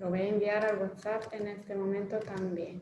Lo voy a enviar al WhatsApp en este momento también.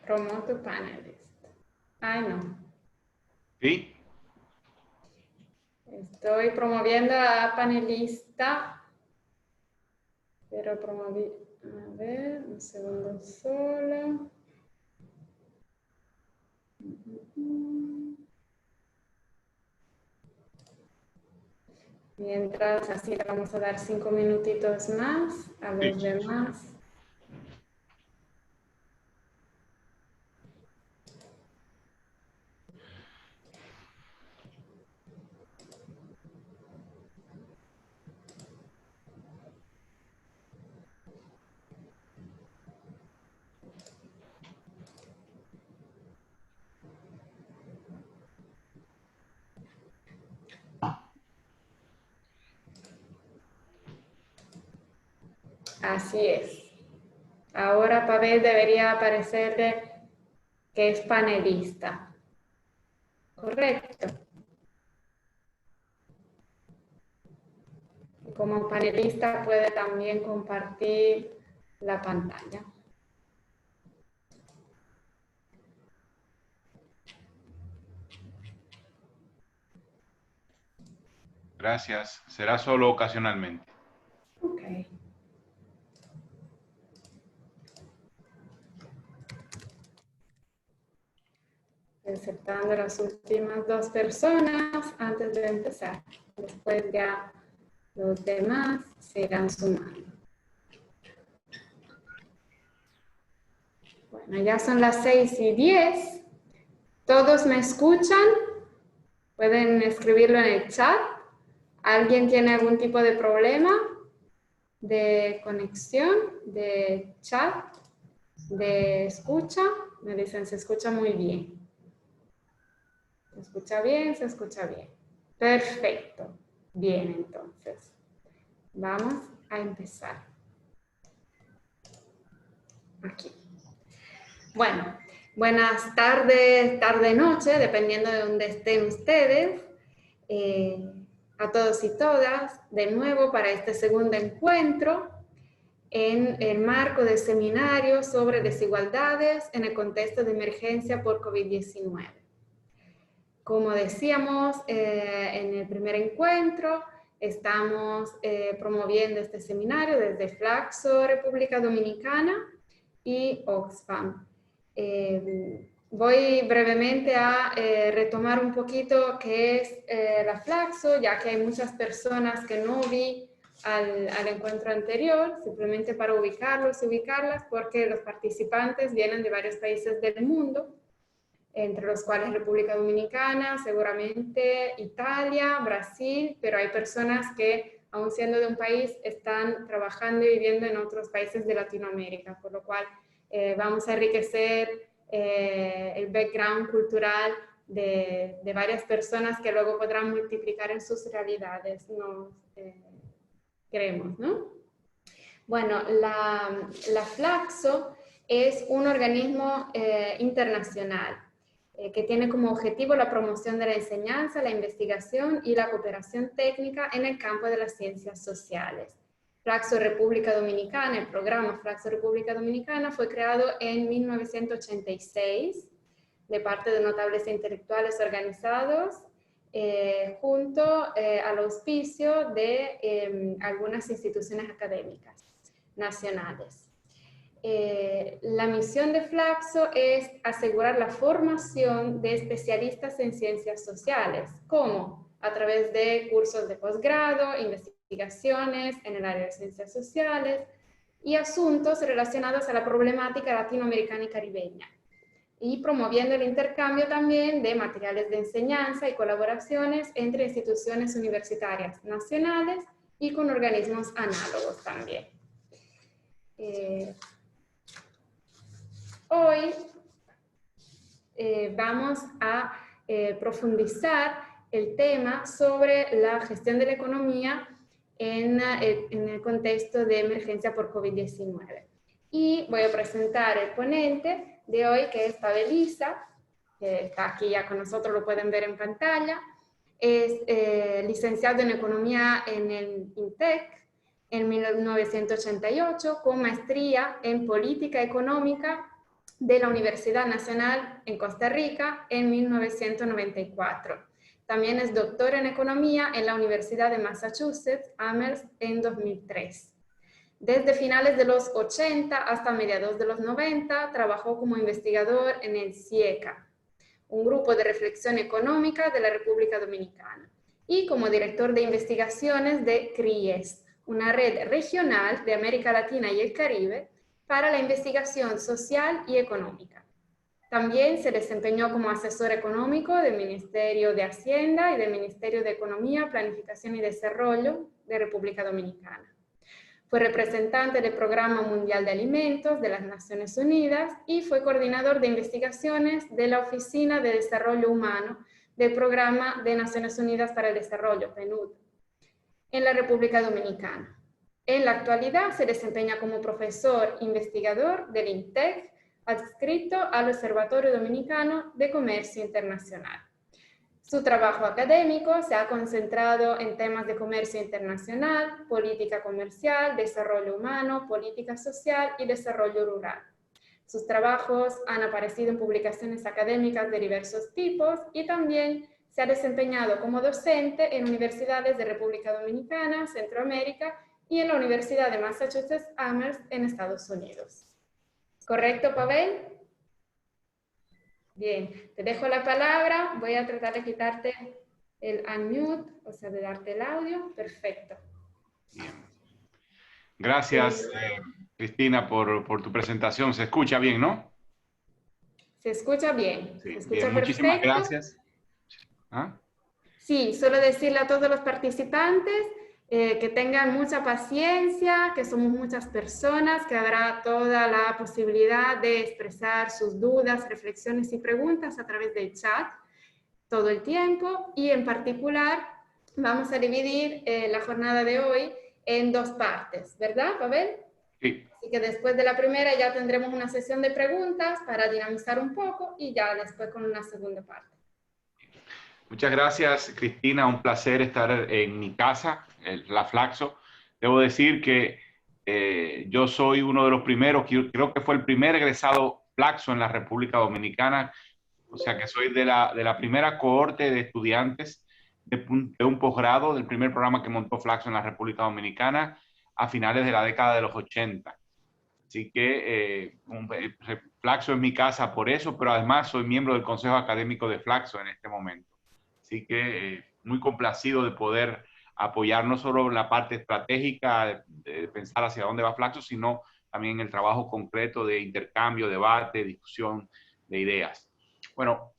Promote to panelist. Ay, no. ¿Sí? Estoy promoviendo a panelista. Pero promoví. A ver, un segundo solo. Mientras, así le vamos a dar 5 minutitos más a los Sí. demás. Así es. Ahora Pavel debería aparecerle que es panelista. Correcto. Como panelista puede también compartir la pantalla. Gracias. Será solo ocasionalmente. Ok. Aceptando las últimas 2 personas antes de empezar. Después ya los demás se irán sumando. Bueno, ya son las 6:10. ¿Todos me escuchan? Pueden escribirlo en el chat. ¿Alguien tiene algún tipo de problema de conexión, de chat, de escucha? Me dicen, se escucha muy bien. ¿Se escucha bien? Se escucha bien. Perfecto. Bien, entonces. Vamos a empezar. Aquí. Bueno, buenas tardes, tarde-noche, dependiendo de dónde estén ustedes. A todos y todas, de nuevo para este segundo encuentro en el marco del seminario sobre desigualdades en el contexto de emergencia por COVID-19. Como decíamos en el primer encuentro, estamos promoviendo este seminario desde Flaxo, República Dominicana y Oxfam. Voy brevemente a retomar un poquito qué es la Flaxo, ya que hay muchas personas que no vi al encuentro anterior, simplemente para ubicarlos y ubicarlas, porque los participantes vienen de varios países del mundo, entre los cuales República Dominicana, seguramente Italia, Brasil, pero hay personas que, aun siendo de un país, están trabajando y viviendo en otros países de Latinoamérica, por lo cual vamos a enriquecer el background cultural de varias personas que luego podrán multiplicar en sus realidades, nos creemos, ¿no? Bueno, la Flaxo es un organismo internacional que tiene como objetivo la promoción de la enseñanza, la investigación y la cooperación técnica en el campo de las ciencias sociales. Flaxo República Dominicana, el programa Flaxo República Dominicana fue creado en 1986 de parte de notables intelectuales organizados junto al auspicio de algunas instituciones académicas nacionales. La misión de Flaxo es asegurar la formación de especialistas en ciencias sociales, como a través de cursos de posgrado, investigaciones en el área de ciencias sociales y asuntos relacionados a la problemática latinoamericana y caribeña. y promoviendo el intercambio también de materiales de enseñanza y colaboraciones entre instituciones universitarias nacionales y con organismos análogos también. Hoy vamos a profundizar el tema sobre la gestión de la economía en el contexto de emergencia por COVID-19. Y voy a presentar el ponente de hoy, que es Pavel Isa, que está aquí ya con nosotros, lo pueden ver en pantalla. Es licenciado en Economía en el INTEC en 1988, con maestría en Política Económica de la Universidad Nacional en Costa Rica en 1994. También es doctor en Economía en la Universidad de Massachusetts, Amherst, en 2003. Desde finales de los 80 hasta mediados de los 90, trabajó como investigador en el CIECA, un grupo de reflexión económica de la República Dominicana, y como director de investigaciones de CRIES, una red regional de América Latina y el Caribe para la investigación social y económica. También se desempeñó como asesor económico del Ministerio de Hacienda y del Ministerio de Economía, Planificación y Desarrollo de República Dominicana. Fue representante del Programa Mundial de Alimentos de las Naciones Unidas y fue coordinador de investigaciones de la Oficina de Desarrollo Humano del Programa de Naciones Unidas para el Desarrollo, PNUD, en la República Dominicana. En la actualidad se desempeña como profesor investigador del INTEC, adscrito al Observatorio Dominicano de Comercio Internacional. Su trabajo académico se ha concentrado en temas de comercio internacional, política comercial, desarrollo humano, política social y desarrollo rural. Sus trabajos han aparecido en publicaciones académicas de diversos tipos y también se ha desempeñado como docente en universidades de República Dominicana, Centroamérica y en la Universidad de Massachusetts Amherst en Estados Unidos. ¿Correcto, Pavel? Bien, te dejo la palabra. Voy a tratar de quitarte el unmute, o sea, de darte el audio. Perfecto. Bien. Gracias, Cristina, por tu presentación. Se escucha bien, ¿no? Se escucha bien. Sí, Se escucha bien, muchísimas perfecto. gracias. ¿Ah? Sí, solo decirle a todos los participantes que tengan mucha paciencia, que somos muchas personas, que habrá toda la posibilidad de expresar sus dudas, reflexiones y preguntas a través del chat todo el tiempo, y en particular vamos a dividir la jornada de hoy en dos partes, ¿verdad, Pavel? Sí. Así que después de la primera ya tendremos una sesión de preguntas para dinamizar un poco y ya después con una segunda parte. Muchas gracias, Cristina. Un placer estar en mi casa, la Flaxo. Debo decir que yo soy uno de los primeros, creo que fue el primer egresado Flaxo en la República Dominicana. O sea que soy de la primera cohorte de estudiantes de un posgrado, del primer programa que montó Flaxo en la República Dominicana a finales de la década de los 80. Así que Flaxo es mi casa por eso, pero además soy miembro del Consejo Académico de Flaxo en este momento. Así que muy complacido de poder apoyar no solo la parte estratégica de pensar hacia dónde va Flaxo, sino también el trabajo concreto de intercambio, debate, discusión de ideas. Bueno,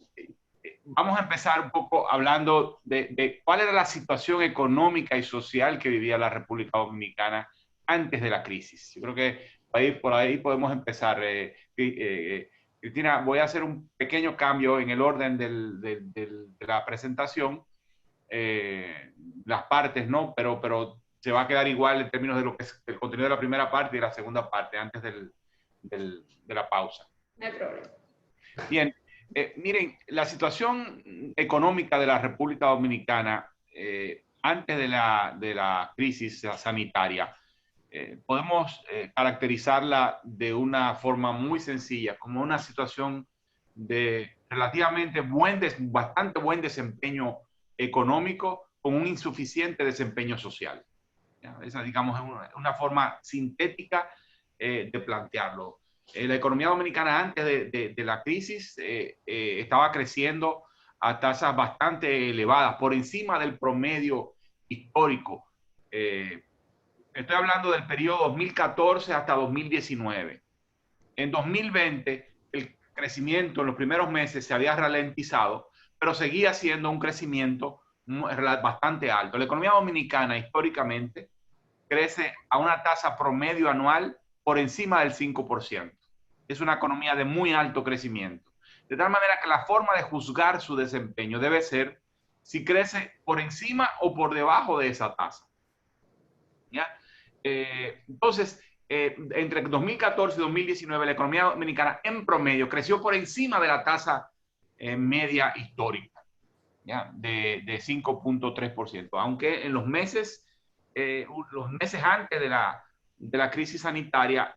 vamos a empezar un poco hablando de cuál era la situación económica y social que vivía la República Dominicana antes de la crisis. Yo creo que por ahí podemos empezar. Cristina, voy a hacer un pequeño cambio en el orden de la presentación. Las partes, ¿no? Pero se va a quedar igual en términos de lo que es el contenido de la primera parte y la segunda parte, antes de la pausa. No hay problema. Bien, miren, la situación económica de la República Dominicana antes de la crisis sanitaria, podemos caracterizarla de una forma muy sencilla, como una situación de relativamente bastante buen desempeño económico con un insuficiente desempeño social. ¿Ya? Esa, digamos, es una forma sintética de plantearlo. La economía dominicana antes de la crisis estaba creciendo a tasas bastante elevadas, por encima del promedio histórico. Estoy hablando del periodo 2014 hasta 2019. En 2020, crecimiento en los primeros meses se había ralentizado, pero seguía siendo un crecimiento bastante alto. La economía dominicana históricamente crece a una tasa promedio anual por encima del 5%. Es una economía de muy alto crecimiento. De tal manera que la forma de juzgar su desempeño debe ser si crece por encima o por debajo de esa tasa. ¿Ya? Entonces, entre 2014 y 2019, la economía dominicana en promedio creció por encima de la tasa media histórica, ¿ya? De 5.3%. Aunque en los meses antes de la crisis sanitaria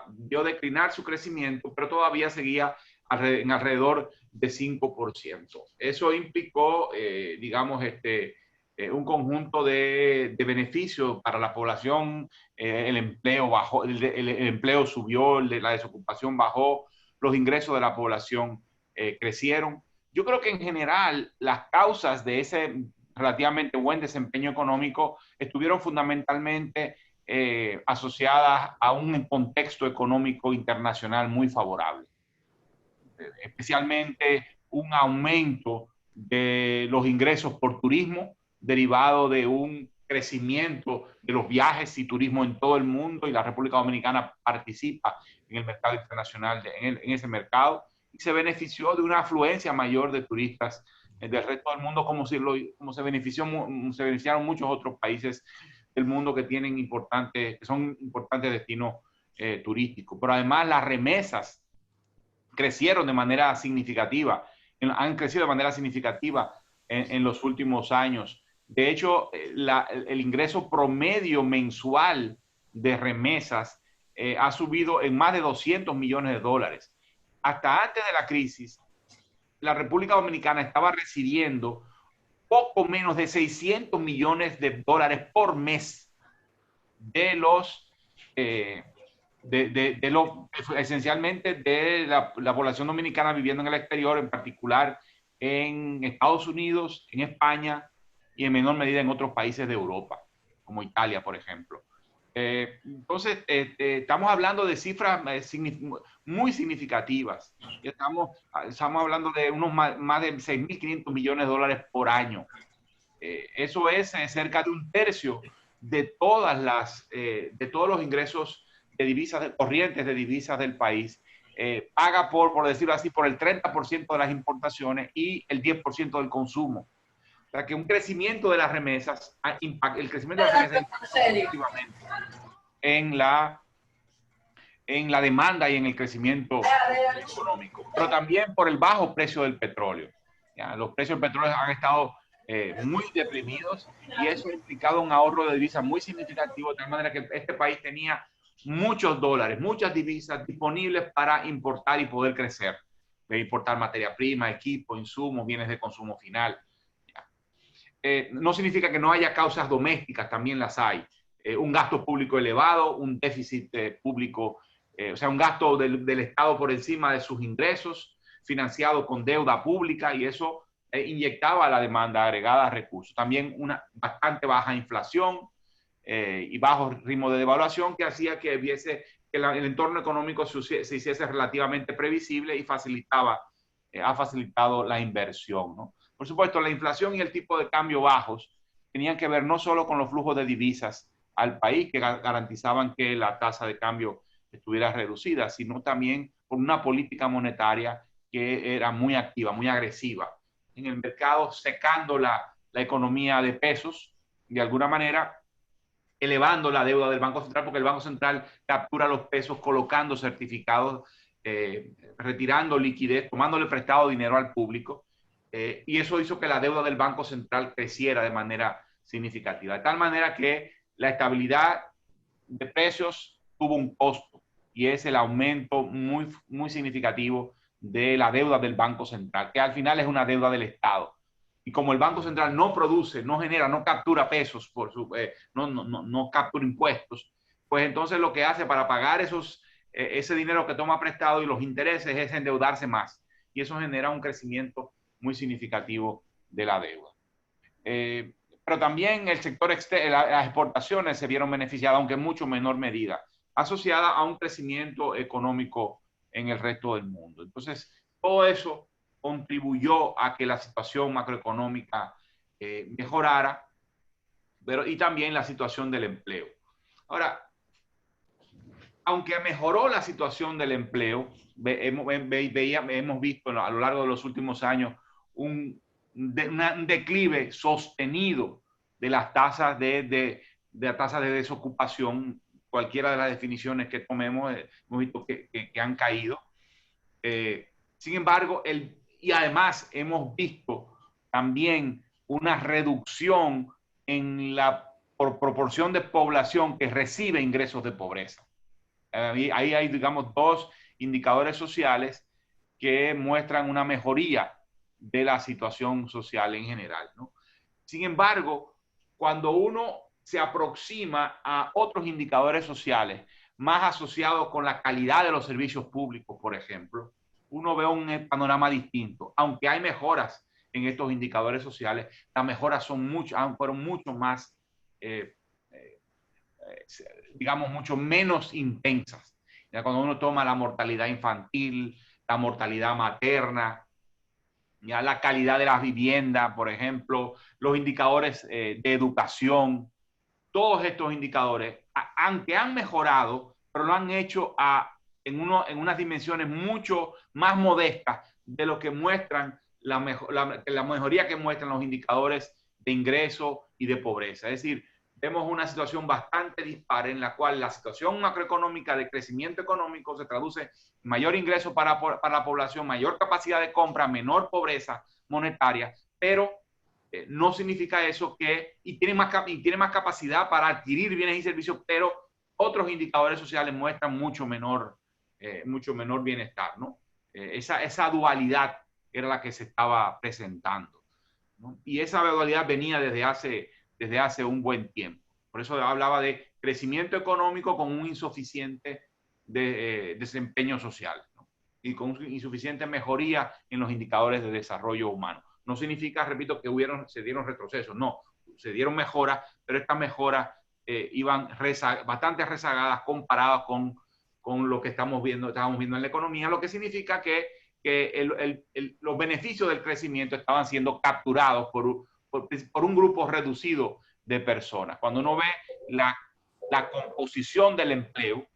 vio declinar su crecimiento, pero todavía seguía en alrededor de 5%. Eso implicó, digamos, un conjunto de beneficios para la población. El empleo bajó, el empleo subió, la desocupación bajó, los ingresos de la población crecieron. Yo creo que en general las causas de ese relativamente buen desempeño económico estuvieron fundamentalmente asociadas a un contexto económico internacional muy favorable, especialmente un aumento de los ingresos por turismo derivado de un crecimiento de los viajes y turismo en todo el mundo, y la República Dominicana participa en el mercado internacional, en ese mercado, y se benefició de una afluencia mayor de turistas del resto del mundo, como se beneficiaron muchos otros países del mundo que son importantes destinos turísticos. Pero además las remesas crecieron de manera significativa, han crecido de manera significativa en los últimos años. De hecho, el ingreso promedio mensual de remesas ha subido en más de 200 millones de dólares. Hasta antes de la crisis, la República Dominicana estaba recibiendo poco menos de 600 millones de dólares por mes esencialmente de la población dominicana viviendo en el exterior, en particular en Estados Unidos, en España y en menor medida en otros países de Europa, como Italia, por ejemplo. Entonces, estamos hablando de cifras muy significativas. Estamos hablando de unos más de 6.500 millones de dólares por año. Eso es cerca de un tercio de todos los ingresos de divisas, corrientes de divisas del país. Paga por decirlo así, por el 30% de las importaciones y el 10% del consumo. O sea que un crecimiento de las remesas, el crecimiento de las remesas positivamente en la demanda y en el crecimiento económico, pero también por el bajo precio del petróleo. ¿Ya? Los precios del petróleo han estado muy deprimidos y eso ha implicado un ahorro de divisas muy significativo, de tal manera que este país tenía muchos dólares, muchas divisas disponibles para importar y poder crecer, importar materia prima, equipo, insumos, bienes de consumo final. No significa que no haya causas domésticas, también las hay. Un gasto público elevado, un déficit público, o sea, un gasto del Estado por encima de sus ingresos, financiado con deuda pública, y eso inyectaba a la demanda agregada recursos. También una bastante baja inflación y bajo ritmo de devaluación que hacía que el entorno económico se hiciese relativamente previsible y ha facilitado la inversión, ¿no? Por supuesto, la inflación y el tipo de cambio bajos tenían que ver no solo con los flujos de divisas al país, que garantizaban que la tasa de cambio estuviera reducida, sino también por una política monetaria que era muy activa, muy agresiva en el mercado, secando la economía de pesos, de alguna manera elevando la deuda del Banco Central, porque el Banco Central captura los pesos colocando certificados, retirando liquidez, tomándole prestado dinero al público, y eso hizo que la deuda del Banco Central creciera de manera significativa, de tal manera que la estabilidad de precios tuvo un costo, y es el aumento muy, muy significativo de la deuda del Banco Central, que al final es una deuda del Estado. Y como el Banco Central no produce, no genera, no captura pesos, no captura impuestos, pues entonces lo que hace para pagar ese dinero que toma prestado y los intereses es endeudarse más. Y eso genera un crecimiento muy significativo de la deuda. Pero también el sector las exportaciones se vieron beneficiadas, aunque en mucho menor medida, asociada a un crecimiento económico en el resto del mundo. Entonces, todo eso contribuyó a que la situación macroeconómica mejorara, y también la situación del empleo. Ahora, aunque mejoró la situación del empleo, hemos visto a lo largo de los últimos años un declive sostenido de las tasas de desocupación. Cualquiera de las definiciones que tomemos, hemos visto que han caído. Sin embargo, y además hemos visto también una reducción en la proporción de población que recibe ingresos de pobreza. Ahí hay, digamos, dos indicadores sociales que muestran una mejoría de la situación social en general, ¿no? Sin embargo, cuando uno se aproxima a otros indicadores sociales más asociados con la calidad de los servicios públicos, por ejemplo, uno ve un panorama distinto. Aunque hay mejoras en estos indicadores sociales, las mejoras fueron mucho más digamos, mucho menos intensas. Ya cuando uno toma la mortalidad infantil, la mortalidad materna, ya la calidad de las viviendas, por ejemplo, los indicadores de educación, todos estos indicadores, aunque han mejorado, pero lo han hecho en unas dimensiones mucho más modestas de lo que muestran la mejoría que muestran los indicadores de ingreso y de pobreza. Es decir, vemos una situación bastante dispar en la cual la situación macroeconómica de crecimiento económico se traduce en mayor ingreso para la población, mayor capacidad de compra, menor pobreza monetaria, pero no significa eso y tiene más capacidad para adquirir bienes y servicios, pero otros indicadores sociales muestran mucho menor bienestar, ¿no? Esa dualidad era la que se estaba presentando, ¿no? Y esa dualidad venía desde hace un buen tiempo. Por eso hablaba de crecimiento económico con un insuficiente desempeño social, ¿no? Y con insuficiente mejoría en los indicadores de desarrollo humano. No significa, repito, que se dieron retrocesos, no, se dieron mejoras, pero estas mejoras iban bastante rezagadas comparadas con lo que estábamos viendo en la economía, lo que significa que los beneficios del crecimiento estaban siendo capturados por un grupo reducido de personas. Cuando uno ve la composición del empleo,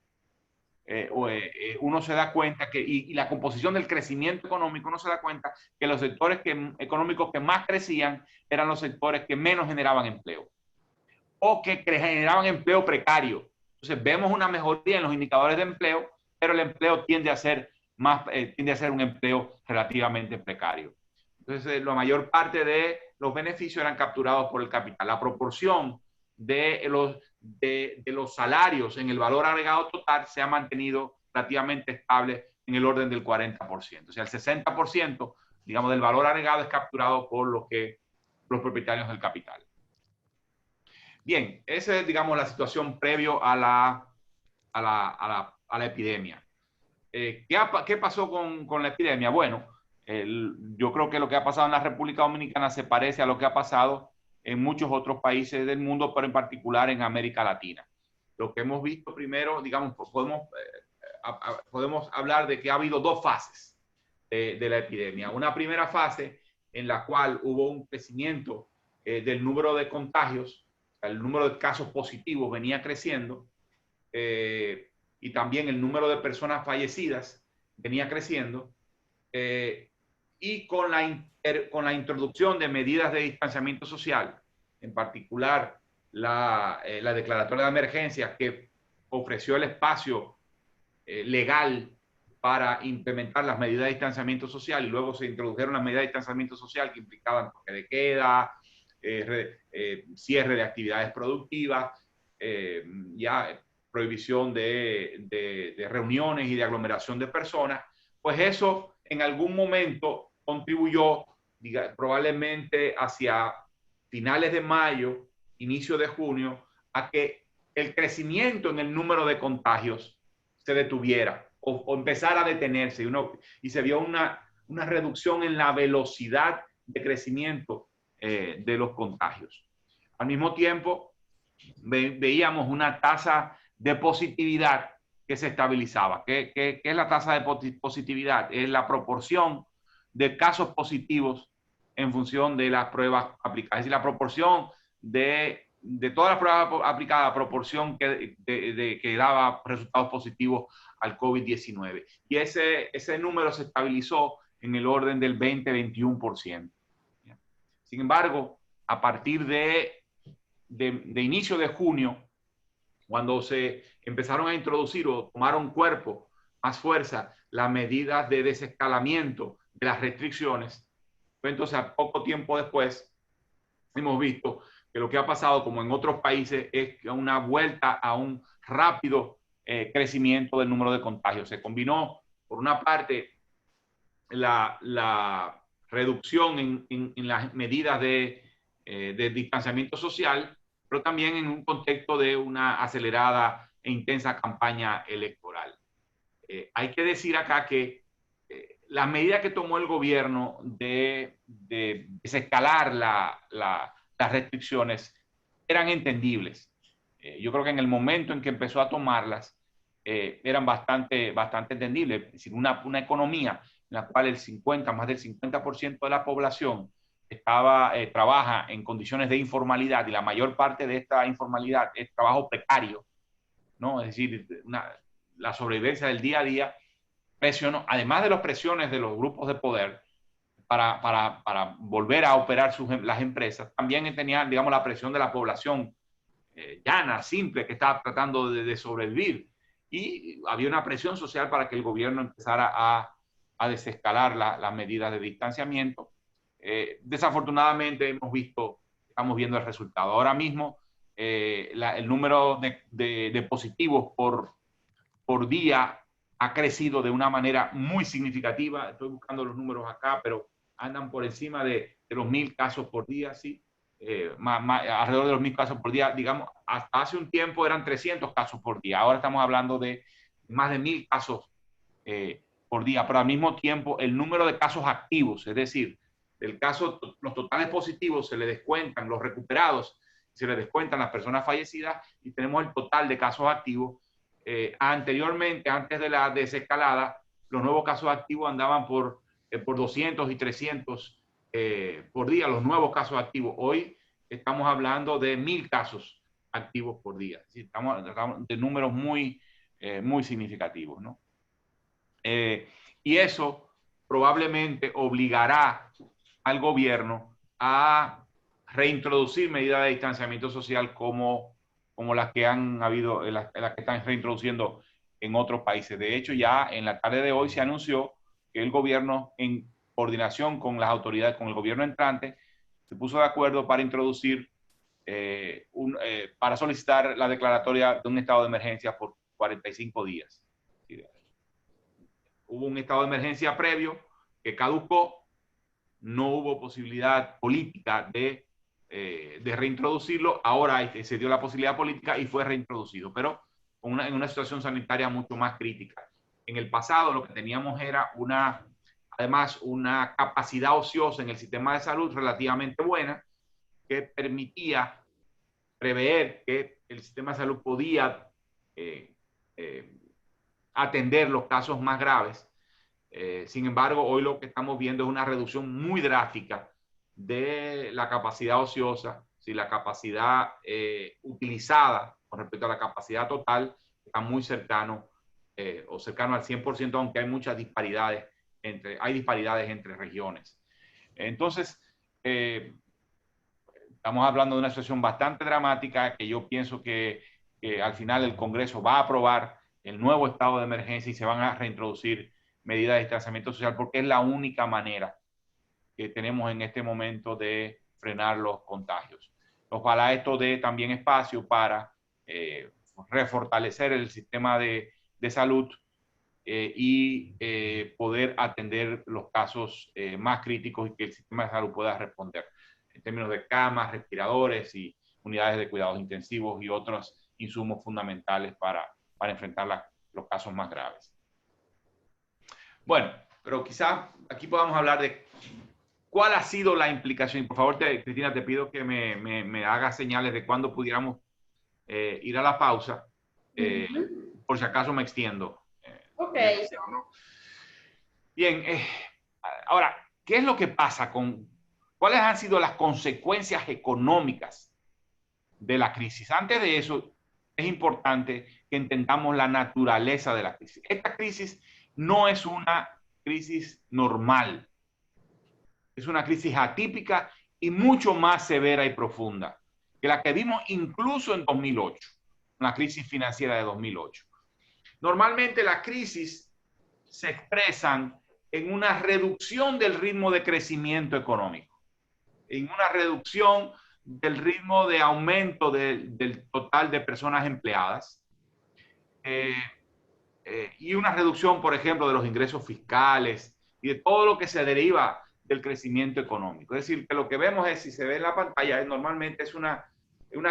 uno se da cuenta y la composición del crecimiento económico, uno se da cuenta que los sectores económicos que más crecían eran los sectores que menos generaban empleo o que generaban empleo precario. Entonces vemos una mejoría en los indicadores de empleo, pero el empleo tiende a ser un empleo relativamente precario. Entonces la mayor parte de los beneficios eran capturados por el capital. La proporción de los salarios en el valor agregado total se ha mantenido relativamente estable en el orden del 40%. O sea, el 60%, digamos, del valor agregado es capturado por los propietarios del capital. Bien, esa es, digamos, la situación previo a la epidemia. ¿Qué pasó con la epidemia? Bueno, yo creo que lo que ha pasado en la República Dominicana se parece a lo que ha pasado en muchos otros países del mundo, pero en particular en América Latina. Lo que hemos visto primero, digamos, podemos hablar de que ha habido dos fases de la epidemia. Una primera fase en la cual hubo un crecimiento del número de contagios, el número de casos positivos venía creciendo, y también el número de personas fallecidas venía creciendo, y con la introducción de medidas de distanciamiento social, en particular la declaratoria de emergencia que ofreció el espacio legal para implementar las medidas de distanciamiento social, y luego se introdujeron las medidas de distanciamiento social que implicaban toque de queda, cierre de actividades productivas, prohibición de reuniones y de aglomeración de personas. Pues eso en algún momento contribuyó, probablemente hacia finales de mayo, inicio de junio, a que el crecimiento en el número de contagios se detuviera o empezara a detenerse, y se vio una reducción en la velocidad de crecimiento de los contagios. Al mismo tiempo, veíamos una tasa de positividad que se estabilizaba. ¿Qué es la tasa de positividad? Es la proporción de casos positivos en función de las pruebas aplicadas. Es decir, la proporción de todas las pruebas aplicadas, proporción que daba resultados positivos al COVID-19. Y ese número se estabilizó en el orden del 20-21%. Sin embargo, a partir de inicio de junio, cuando se empezaron a introducir o tomaron cuerpo, más fuerza, las medidas de desescalamiento de las restricciones, pues entonces a poco tiempo después hemos visto que lo que ha pasado, como en otros países, es una vuelta a un rápido crecimiento del número de contagios. Se combinó, por una parte, la reducción en las medidas de distanciamiento social, pero también en un contexto de una acelerada e intensa campaña electoral. Hay que decir acá que las medidas que tomó el gobierno de desescalar las restricciones eran entendibles. Yo creo que en el momento en que empezó a tomarlas, eran bastante entendibles. Es decir, una economía en la cual más del 50% de la población trabaja en condiciones de informalidad, y la mayor parte de esta informalidad es trabajo precario, ¿no? Es decir, la sobrevivencia del día a día, presionó, además de las presiones de los grupos de poder para volver a operar las empresas, también tenían, digamos, la presión de la población llana, simple, que estaba tratando de sobrevivir. Y había una presión social para que el gobierno empezara a desescalar las medidas de distanciamiento. Desafortunadamente estamos viendo el resultado. Ahora mismo el número de positivos por día ha crecido de una manera muy significativa. Estoy buscando los números acá, pero andan por encima de los 1.000 casos por día, ¿sí? Alrededor de los 1.000 casos por día. Digamos, hasta hace un tiempo eran 300 casos por día. Ahora estamos hablando de más de 1.000 casos por día, pero al mismo tiempo el número de casos activos, es decir, los totales positivos se le descuentan, los recuperados, se le descuentan las personas fallecidas, y tenemos el total de casos activos. Anteriormente, antes de la desescalada, los nuevos casos activos andaban por 200 y 300 por día, los nuevos casos activos. Hoy estamos hablando de 1.000 casos activos por día. Estamos de números muy significativos, ¿no? Y eso probablemente obligará al gobierno a reintroducir medidas de distanciamiento social como las que han habido, las que están reintroduciendo en otros países. De hecho, ya en la tarde de hoy se anunció que el gobierno, en coordinación con las autoridades, con el gobierno entrante, se puso de acuerdo para introducir, para solicitar la declaratoria de un estado de emergencia por 45 días. Hubo un estado de emergencia previo que caducó, no hubo posibilidad política de reintroducirlo. Ahora se dio la posibilidad política y fue reintroducido, pero en una situación sanitaria mucho más crítica. En el pasado lo que teníamos era además una capacidad ociosa en el sistema de salud relativamente buena, que permitía prever que el sistema de salud podía atender los casos más graves. Sin embargo, hoy lo que estamos viendo es una reducción muy drástica de la capacidad ociosa. Si la capacidad utilizada con respecto a la capacidad total está muy cercano o cercano al 100%, aunque hay muchas disparidades entre regiones. Entonces, estamos hablando de una situación bastante dramática, que yo pienso que al final el Congreso va a aprobar el nuevo estado de emergencia y se van a reintroducir medidas de distanciamiento social, porque es la única manera que tenemos en este momento de frenar los contagios. Ojalá esto dé también espacio para refortalecer el sistema de salud y poder atender los casos más críticos, y que el sistema de salud pueda responder en términos de camas, respiradores y unidades de cuidados intensivos y otros insumos fundamentales para enfrentar los casos más graves. Bueno, pero quizás aquí podamos hablar de cuál ha sido la implicación. Por favor, Cristina, te pido que me hagas señales de cuándo pudiéramos ir a la pausa, por si acaso me extiendo. Ok. ¿No? Bien, ahora, ¿qué es lo que pasa cuáles han sido las consecuencias económicas de la crisis? Antes de eso, es importante que entendamos la naturaleza de la crisis. Esta crisis no es una crisis normal, es una crisis atípica y mucho más severa y profunda que la que vimos incluso en 2008, la crisis financiera de 2008. Normalmente las crisis se expresan en una reducción del ritmo de crecimiento económico, en una reducción del ritmo de aumento del total de personas empleadas y una reducción, por ejemplo, de los ingresos fiscales y de todo lo que se deriva del crecimiento económico. Es decir, que lo que vemos es, si se ve en la pantalla, normalmente es una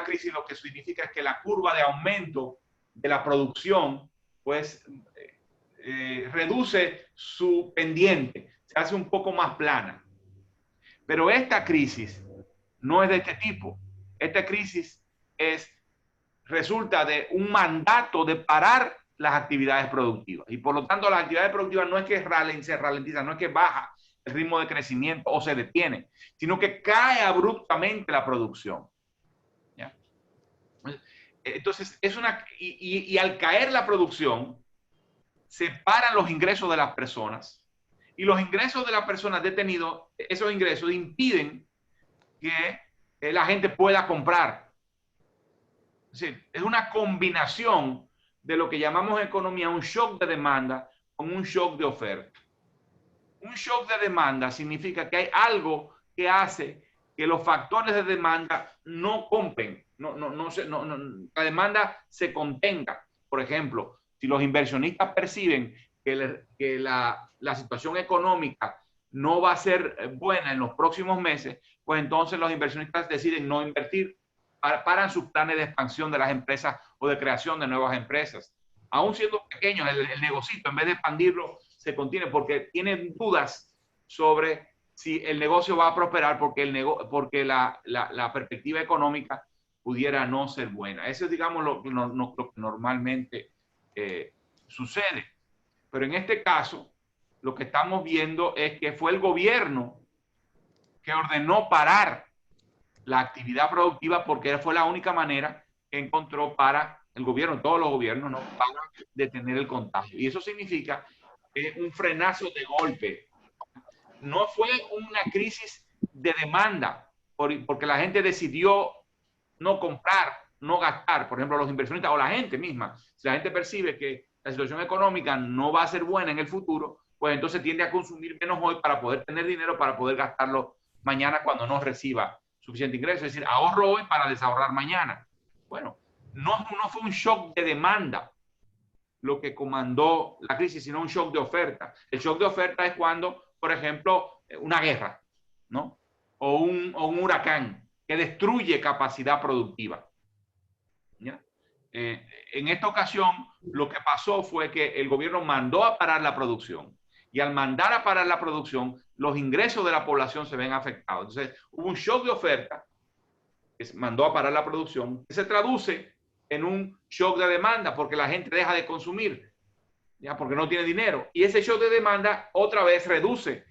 crisis, lo que significa es que la curva de aumento de la producción, pues, reduce su pendiente, se hace un poco más plana. Pero esta crisis no es de este tipo. Esta crisis resulta de un mandato de parar las actividades productivas. Y por lo tanto, las actividades productivas no es que se ralentizan, no es que baja el ritmo de crecimiento o se detiene, sino que cae abruptamente la producción. ¿Ya? Entonces, y al caer la producción, se paran los ingresos de las personas y los ingresos de las personas detenidos, esos ingresos impiden que la gente pueda comprar. Es decir, es una combinación de lo que llamamos en economía un shock de demanda con un shock de oferta. Un shock de demanda significa que hay algo que hace que los factores de demanda no compren, la demanda se contenga. Por ejemplo, si los inversionistas perciben que la situación económica no va a ser buena en los próximos meses, pues entonces los inversionistas deciden no invertir, paran sus planes de expansión de las empresas o de creación de nuevas empresas. Aún siendo pequeños, el negocito, en vez de expandirlo, se contiene porque tienen dudas sobre si el negocio va a prosperar porque la perspectiva económica pudiera no ser buena. Eso es, digamos, lo que normalmente sucede. Pero en este caso, lo que estamos viendo es que fue el gobierno que ordenó parar la actividad productiva porque fue la única manera que encontró para el gobierno, todos los gobiernos, ¿no?, para detener el contagio. Y eso significa un frenazo de golpe. No fue una crisis de demanda, porque la gente decidió no comprar, no gastar. Por ejemplo, los inversionistas o la gente misma, si la gente percibe que la situación económica no va a ser buena en el futuro, pues entonces tiende a consumir menos hoy para poder tener dinero, para poder gastarlo mañana cuando no reciba suficiente ingreso. Es decir, ahorro hoy para desahorrar mañana. Bueno, no fue un shock de demanda lo que comandó la crisis, sino un shock de oferta. El shock de oferta es cuando, por ejemplo, una guerra, ¿no?, o un huracán que destruye capacidad productiva. ¿Ya? En esta ocasión, lo que pasó fue que el gobierno mandó a parar la producción, y al mandar a parar la producción, los ingresos de la población se ven afectados. Entonces, hubo un shock de oferta que mandó a parar la producción, que se traduce en un shock de demanda porque la gente deja de consumir, ya, porque no tiene dinero. Y ese shock de demanda otra vez reduce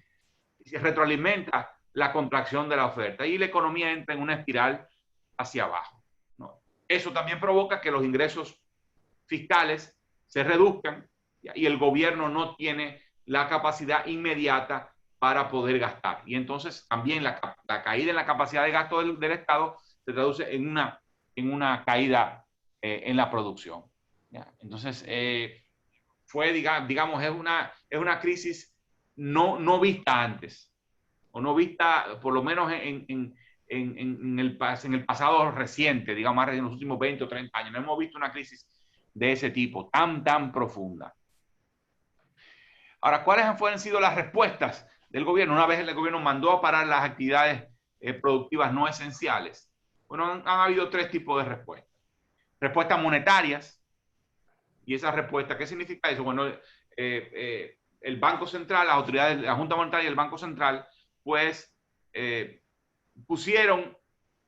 y se retroalimenta la contracción de la oferta y la economía entra en una espiral hacia abajo, ¿no? Eso también provoca que los ingresos fiscales se reduzcan, ¿ya?, y el gobierno no tiene la capacidad inmediata para poder gastar. Y entonces también la caída en la capacidad de gasto del Estado se traduce en una caída en la producción, ¿ya? Entonces, fue, digamos, es una crisis no vista antes, o no vista por lo menos en el pasado reciente, digamos, en los últimos 20 o 30 años. No hemos visto una crisis de ese tipo, tan profunda. Ahora, ¿cuáles han sido las respuestas del gobierno una vez el gobierno mandó a parar las actividades productivas no esenciales? Bueno, han habido tres tipos de respuestas. Respuestas monetarias. Y esa respuesta, ¿qué significa eso? Bueno, el Banco Central, las autoridades, la Junta Monetaria y el Banco Central, pues pusieron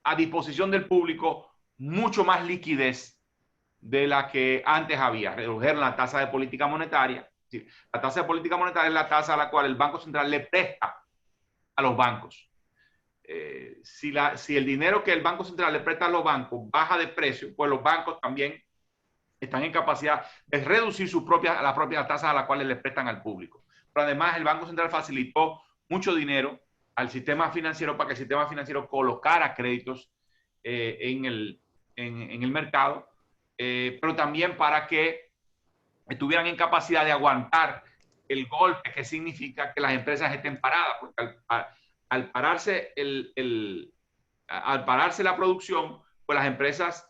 a disposición del público mucho más liquidez de la que antes había. Redujeron la tasa de política monetaria. Sí, la tasa de política monetaria es la tasa a la cual el Banco Central le presta a los bancos. Si el dinero que el Banco Central le presta a los bancos baja de precio, pues los bancos también están en capacidad de reducir la propia tasa a la cual le prestan al público. Pero además el Banco Central facilitó mucho dinero al sistema financiero para que el sistema financiero colocara créditos en el mercado, pero también para que estuvieran en capacidad de aguantar el golpe que significa que las empresas estén paradas, porque al pararse la producción, pues las empresas,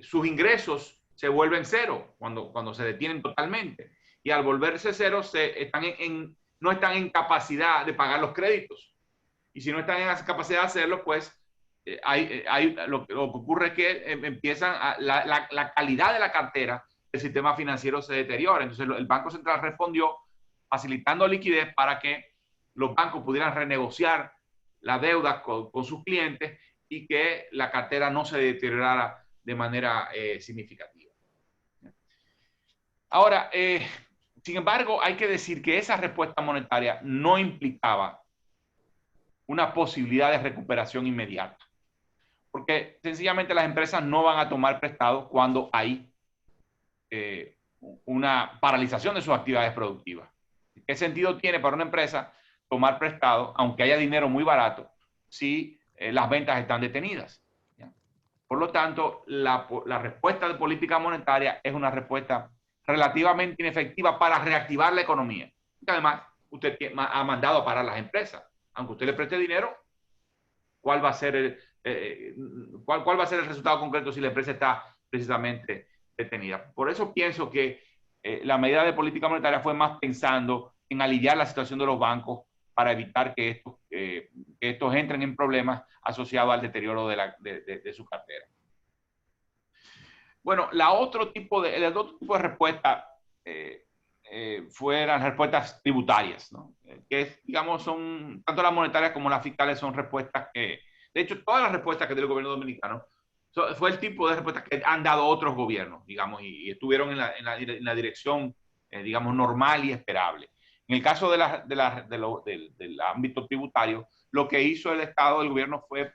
sus ingresos se vuelven cero cuando se detienen totalmente. Y al volverse cero, no están en capacidad de pagar los créditos. Y si no están en esa capacidad de hacerlo, pues lo que ocurre es que la calidad de la cartera del sistema financiero se deteriora. Entonces el Banco Central respondió facilitando liquidez para que los bancos pudieran renegociar la deuda con sus clientes y que la cartera no se deteriorara de manera significativa. Ahora, sin embargo, hay que decir que esa respuesta monetaria no implicaba una posibilidad de recuperación inmediata, porque sencillamente las empresas no van a tomar prestado cuando hay una paralización de sus actividades productivas. ¿Qué sentido tiene para una empresa tomar prestado, aunque haya dinero muy barato, si las ventas están detenidas? Por lo tanto, la respuesta de política monetaria es una respuesta relativamente inefectiva para reactivar la economía. Y además, usted ha mandado a parar las empresas. Aunque usted le preste dinero, ¿cuál va a ser el resultado concreto si la empresa está precisamente detenida? Por eso pienso que la medida de política monetaria fue más pensando en aliviar la situación de los bancos para evitar que estos entren en problemas asociados al deterioro de su cartera. Bueno, el otro tipo de respuesta fueron las respuestas tributarias, ¿no? Que digamos, tanto las monetarias como las fiscales son respuestas que, de hecho, todas las respuestas que dio el gobierno dominicano fue el tipo de respuestas que han dado otros gobiernos, digamos, y estuvieron en la dirección, digamos, normal y esperable. En el caso del ámbito tributario, lo que hizo el Estado, el gobierno, fue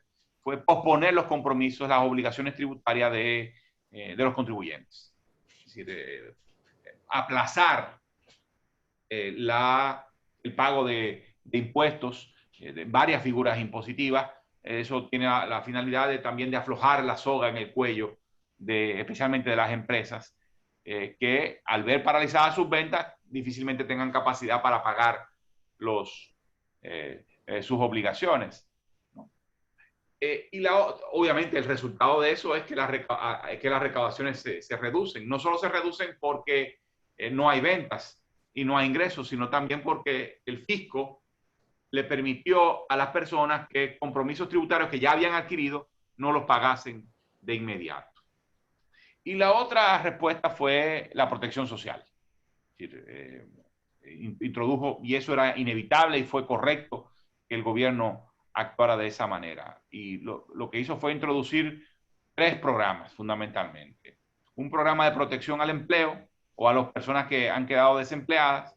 posponer los compromisos, las obligaciones tributarias de los contribuyentes. Es decir, aplazar el pago de impuestos de varias figuras impositivas. Eso tiene la finalidad también de aflojar la soga en el cuello, especialmente de las empresas, que al ver paralizadas sus ventas, difícilmente tengan capacidad para pagar sus obligaciones. Obviamente el resultado de eso es que las recaudaciones se reducen. No solo se reducen porque no hay ventas y no hay ingresos, sino también porque el fisco le permitió a las personas que compromisos tributarios que ya habían adquirido no los pagasen de inmediato. Y la otra respuesta fue la protección social. Es decir, introdujo, y eso era inevitable y fue correcto que el gobierno actuara de esa manera. Y lo que hizo fue introducir 3 programas fundamentalmente. Un programa de protección al empleo o a las personas que han quedado desempleadas,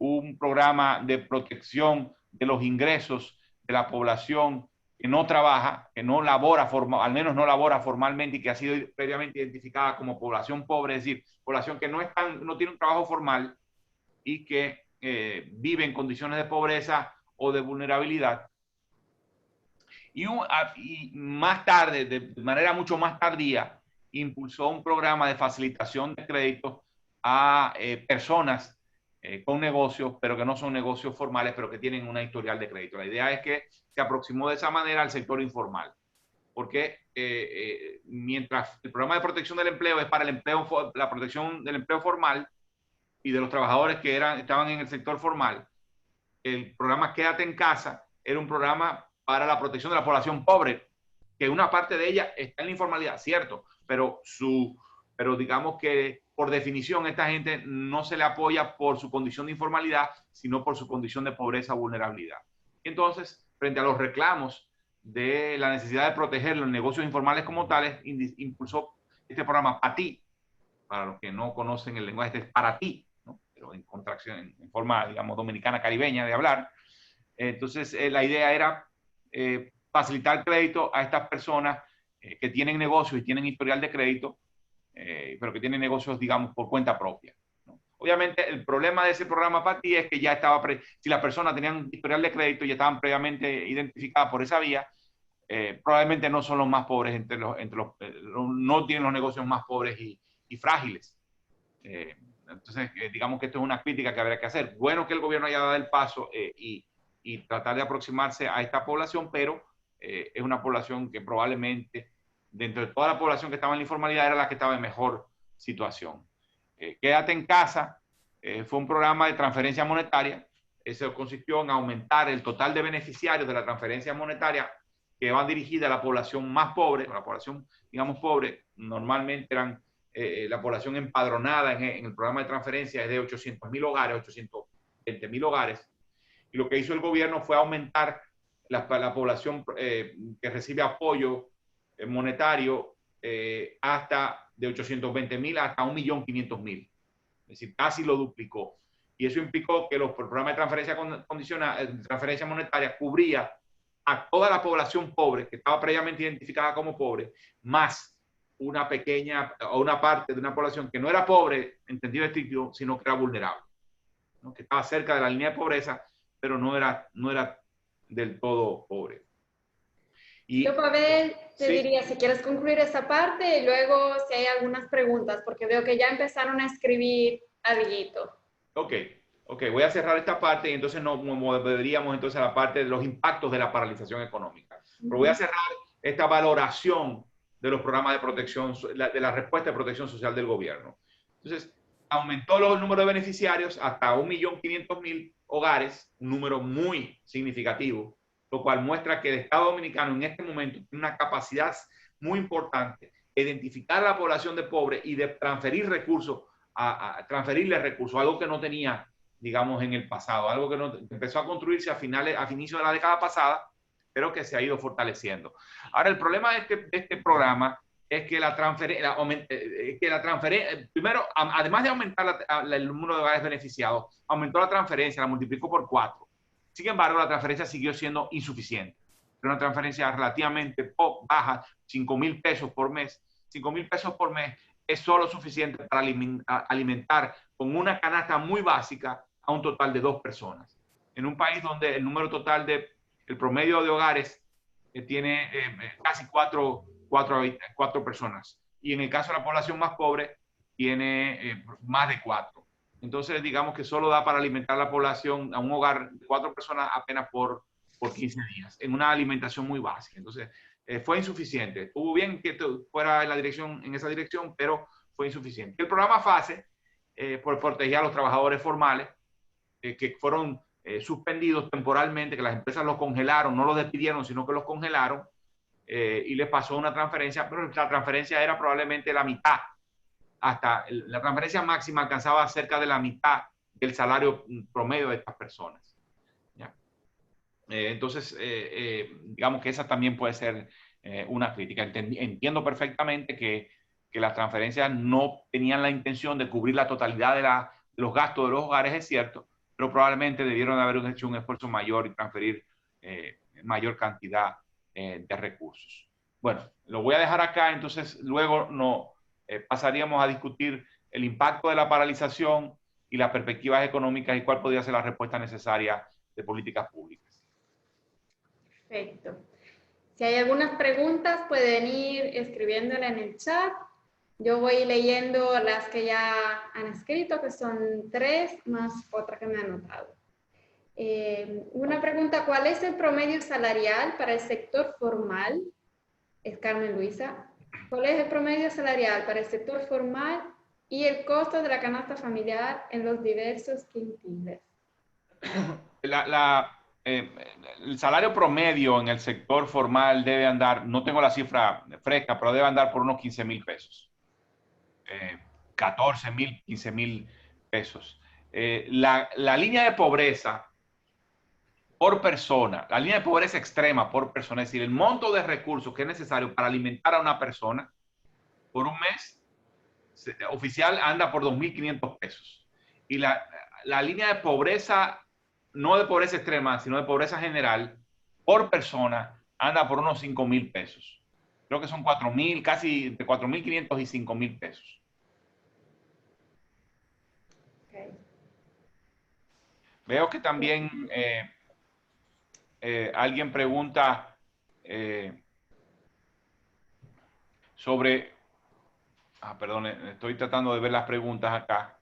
un programa de protección de los ingresos de la población que no trabaja, que no labora, al menos no labora formalmente y que ha sido previamente identificada como población pobre, es decir, población que no tiene un trabajo formal y que vive en condiciones de pobreza o de vulnerabilidad. Y más tarde, de manera mucho más tardía, impulsó un programa de facilitación de créditos a personas con negocios, pero que no son negocios formales, pero que tienen una historial de crédito. La idea es que se aproximó de esa manera al sector informal, porque mientras el programa de protección del empleo es para la protección del empleo formal y de los trabajadores que estaban en el sector formal, el programa Quédate en Casa era un programa para la protección de la población pobre, que una parte de ella está en la informalidad, cierto, pero digamos que por definición esta gente no se le apoya por su condición de informalidad, sino por su condición de pobreza o vulnerabilidad. Entonces, frente a los reclamos de la necesidad de proteger los negocios informales como tales, impulsó este programa PATI, para los que no conocen el lenguaje, este es para ti, ¿no? Pero en contracción, en forma, digamos, dominicana caribeña de hablar. Entonces, la idea era facilitar crédito a estas personas que tienen negocios y tienen historial de crédito, pero que tienen negocios, digamos, por cuenta propia, ¿no? Obviamente, el problema de ese programa PATI es que ya estaba, si las personas tenían historial de crédito y ya estaban previamente identificadas por esa vía, probablemente no son los más pobres no tienen los negocios más pobres y frágiles. Entonces, digamos que esto es una crítica que habría que hacer. Bueno que el gobierno haya dado el paso y tratar de aproximarse a esta población, pero es una población que probablemente, dentro de toda la población que estaba en la informalidad, era la que estaba en mejor situación. Quédate en casa fue un programa de transferencia monetaria. Eso consistió en aumentar el total de beneficiarios de la transferencia monetaria que van dirigida a la población más pobre, la población, digamos, pobre, normalmente eran la población empadronada en el programa de transferencia es de 800.000 hogares, 820.000 hogares, y lo que hizo el gobierno fue aumentar la población que recibe apoyo monetario hasta de 820.000 hasta 1.500.000, es decir, casi lo duplicó. Y eso implicó que los programas de transferencia condicional, transferencia monetaria cubría a toda la población pobre que estaba previamente identificada como pobre, más una pequeña o una parte de una población que no era pobre en sentido estricto, sino que era vulnerable, ¿no? Que estaba cerca de la línea de pobreza, pero no era del todo pobre. Y yo, Pavel, te sí, diría, si quieres concluir esta parte y luego si hay algunas preguntas, porque veo que ya empezaron a escribir algo. Ok, voy a cerrar esta parte y entonces nos moveríamos entonces a la parte de los impactos de la paralización económica. Pero voy a cerrar esta valoración de los programas de protección, de la respuesta de protección social del gobierno. Entonces, aumentó el número de beneficiarios hasta 1.500.000 hogares, un número muy significativo, lo cual muestra que el Estado Dominicano en este momento tiene una capacidad muy importante de identificar a la población de pobre y de transferir recursos, a transferirle recursos, algo que no tenía, digamos, en el pasado, algo que empezó a construirse a inicio de la década pasada, pero que se ha ido fortaleciendo. Ahora, el problema de este programa es que la transferencia, primero, además de aumentar el número de hogares beneficiados, aumentó la transferencia, la multiplicó por 4. Sin embargo, la transferencia siguió siendo insuficiente. Era una transferencia relativamente baja, 5.000 pesos por mes. 5.000 pesos por mes es solo suficiente para alimentar con una canasta muy básica a un total de 2 personas. En un país donde el número total el promedio de hogares tiene casi 4 personas. Y en el caso de la población más pobre, tiene más de 4. Entonces, digamos que solo da para alimentar a la población, a un hogar de 4 personas apenas por 15 días, en una alimentación muy básica. Entonces, fue insuficiente. Estuvo bien que fuera en esa dirección, pero fue insuficiente. El programa FASE, por proteger a los trabajadores formales, que fueron suspendidos temporalmente, que las empresas los congelaron, no los despidieron, sino que los congelaron, y les pasó una transferencia, pero la transferencia era probablemente la mitad. La transferencia máxima alcanzaba cerca de la mitad del salario promedio de estas personas. ¿Ya? Entonces, digamos que esa también puede ser una crítica. Entiendo perfectamente que las transferencias no tenían la intención de cubrir la totalidad de los gastos de los hogares, es cierto, pero probablemente debieron haber hecho un esfuerzo mayor y transferir mayor cantidad de recursos. Bueno, lo voy a dejar acá, entonces luego pasaríamos a discutir el impacto de la paralización y las perspectivas económicas y cuál podría ser la respuesta necesaria de políticas públicas. Perfecto. Si hay algunas preguntas, pueden ir escribiéndola en el chat. Yo voy leyendo las que ya han escrito, que son 3, más otra que me ha anotado. Una pregunta, ¿cuál es el promedio salarial para el sector formal? Es Carmen Luisa. ¿Cuál es el promedio salarial para el sector formal y el costo de la canasta familiar en los diversos quintiles? El salario promedio en el sector formal debe andar, no tengo la cifra fresca, pero debe andar por unos 15.000 pesos. 14.000, 15.000 pesos. La línea de pobreza por persona, la línea de pobreza extrema por persona, es decir, el monto de recursos que es necesario para alimentar a una persona, por un mes oficial anda por 2.500 pesos. Y la línea de pobreza, no de pobreza extrema, sino de pobreza general, por persona, anda por unos 5.000 pesos. Creo que son 4.000, casi de 4.500 y 5.000 pesos. Okay. Veo que también alguien pregunta sobre... perdón, estoy tratando de ver las preguntas acá.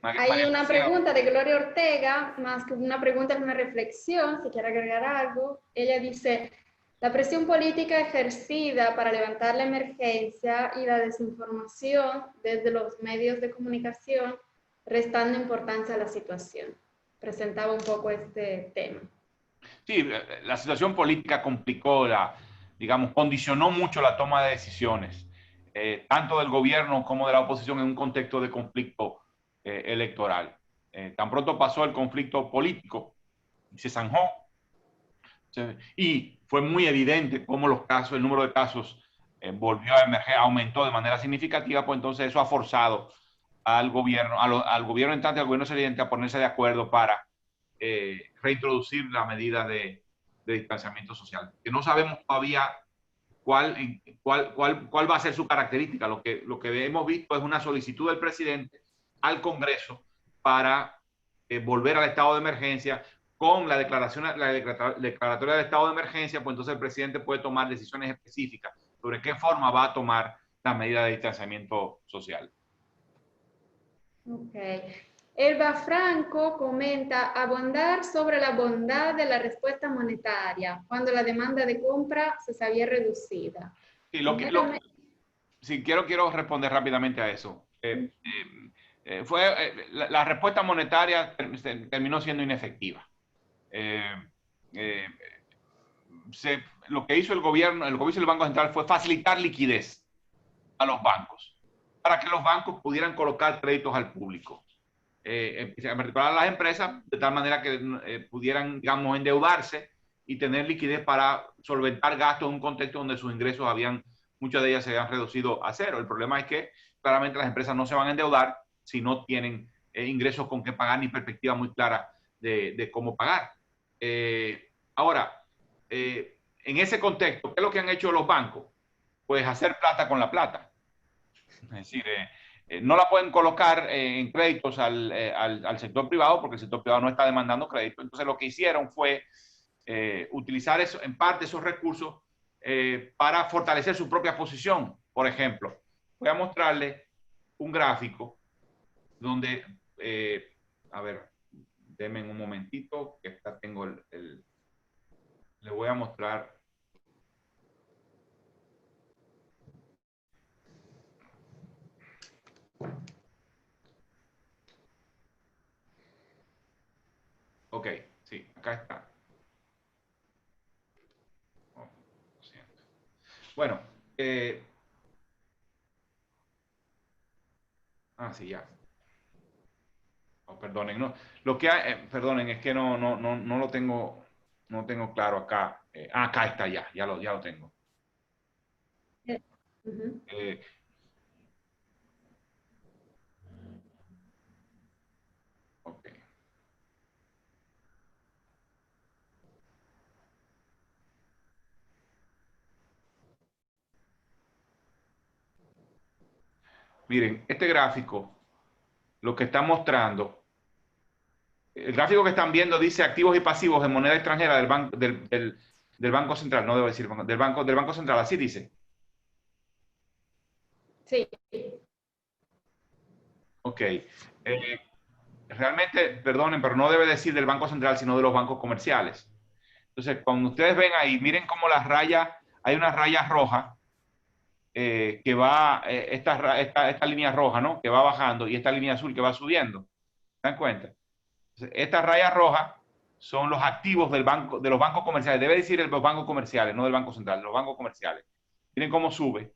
Hay una pregunta de Gloria Ortega, más que una pregunta, es una reflexión, si quiere agregar algo. Ella dice, la presión política ejercida para levantar la emergencia y la desinformación desde los medios de comunicación, restando importancia a la situación. Presentaba un poco este tema. Sí, la situación política complicó, digamos, condicionó mucho la toma de decisiones, tanto del gobierno como de la oposición en un contexto de conflicto electoral. Tan pronto pasó el conflicto político, se zanjó, y fue muy evidente cómo el número de casos volvió a emerger, aumentó de manera significativa, pues entonces eso ha forzado al gobierno, al gobierno entrante, al gobierno saliente a ponerse de acuerdo para reintroducir la medida de distanciamiento social, que no sabemos todavía cuál va a ser su característica. Lo que hemos visto es una solicitud del presidente al Congreso para volver al estado de emergencia. Con la declaratoria del estado de emergencia, pues entonces el presidente puede tomar decisiones específicas sobre qué forma va a tomar la medida de distanciamiento social. Ok. Elba Franco comenta, abundar sobre la bondad de la respuesta monetaria, cuando la demanda de compra se sabía reducida. Sí, sí, quiero responder rápidamente a eso. La respuesta monetaria terminó siendo inefectiva. Lo que hizo el gobierno, lo que hizo el Banco Central fue facilitar liquidez a los bancos, para que los bancos pudieran colocar créditos al público, en particular a las empresas, de tal manera que pudieran, digamos, endeudarse y tener liquidez para solventar gastos en un contexto donde sus ingresos muchas de ellas se habían reducido a cero. El problema es que claramente las empresas no se van a endeudar si no tienen ingresos con que pagar ni perspectiva muy clara de cómo pagar. Ahora, en ese contexto, ¿qué es lo que han hecho los bancos? Pues hacer plata con la plata. Es decir, no la pueden colocar en créditos al sector privado porque el sector privado no está demandando crédito. Entonces lo que hicieron fue utilizar en parte esos recursos para fortalecer su propia posición. Por ejemplo, voy a mostrarle un gráfico donde, a ver, denme un momentito, que tengo le voy a mostrar. Ok, sí, acá está. Oh, lo siento. Bueno, sí, ya. Oh, perdonen, no. Perdonen, es que no lo tengo, no tengo claro acá. Acá está ya lo tengo. Uh-huh. Ok. Miren, este gráfico, lo que está mostrando, el gráfico que están viendo dice activos y pasivos en moneda extranjera del Banco Central, no debo decir, del Banco Central, así dice. Sí. Ok. Realmente, perdonen, pero no debe decir del Banco Central, sino de los bancos comerciales. Entonces, cuando ustedes ven ahí, miren cómo las rayas, hay una raya roja que va, esta línea roja, ¿no? Que va bajando y esta línea azul que va subiendo. ¿Se dan cuenta? Entonces, estas rayas rojas son los activos de los bancos comerciales. Debe decir los bancos comerciales, no del Banco Central, los bancos comerciales. Miren cómo sube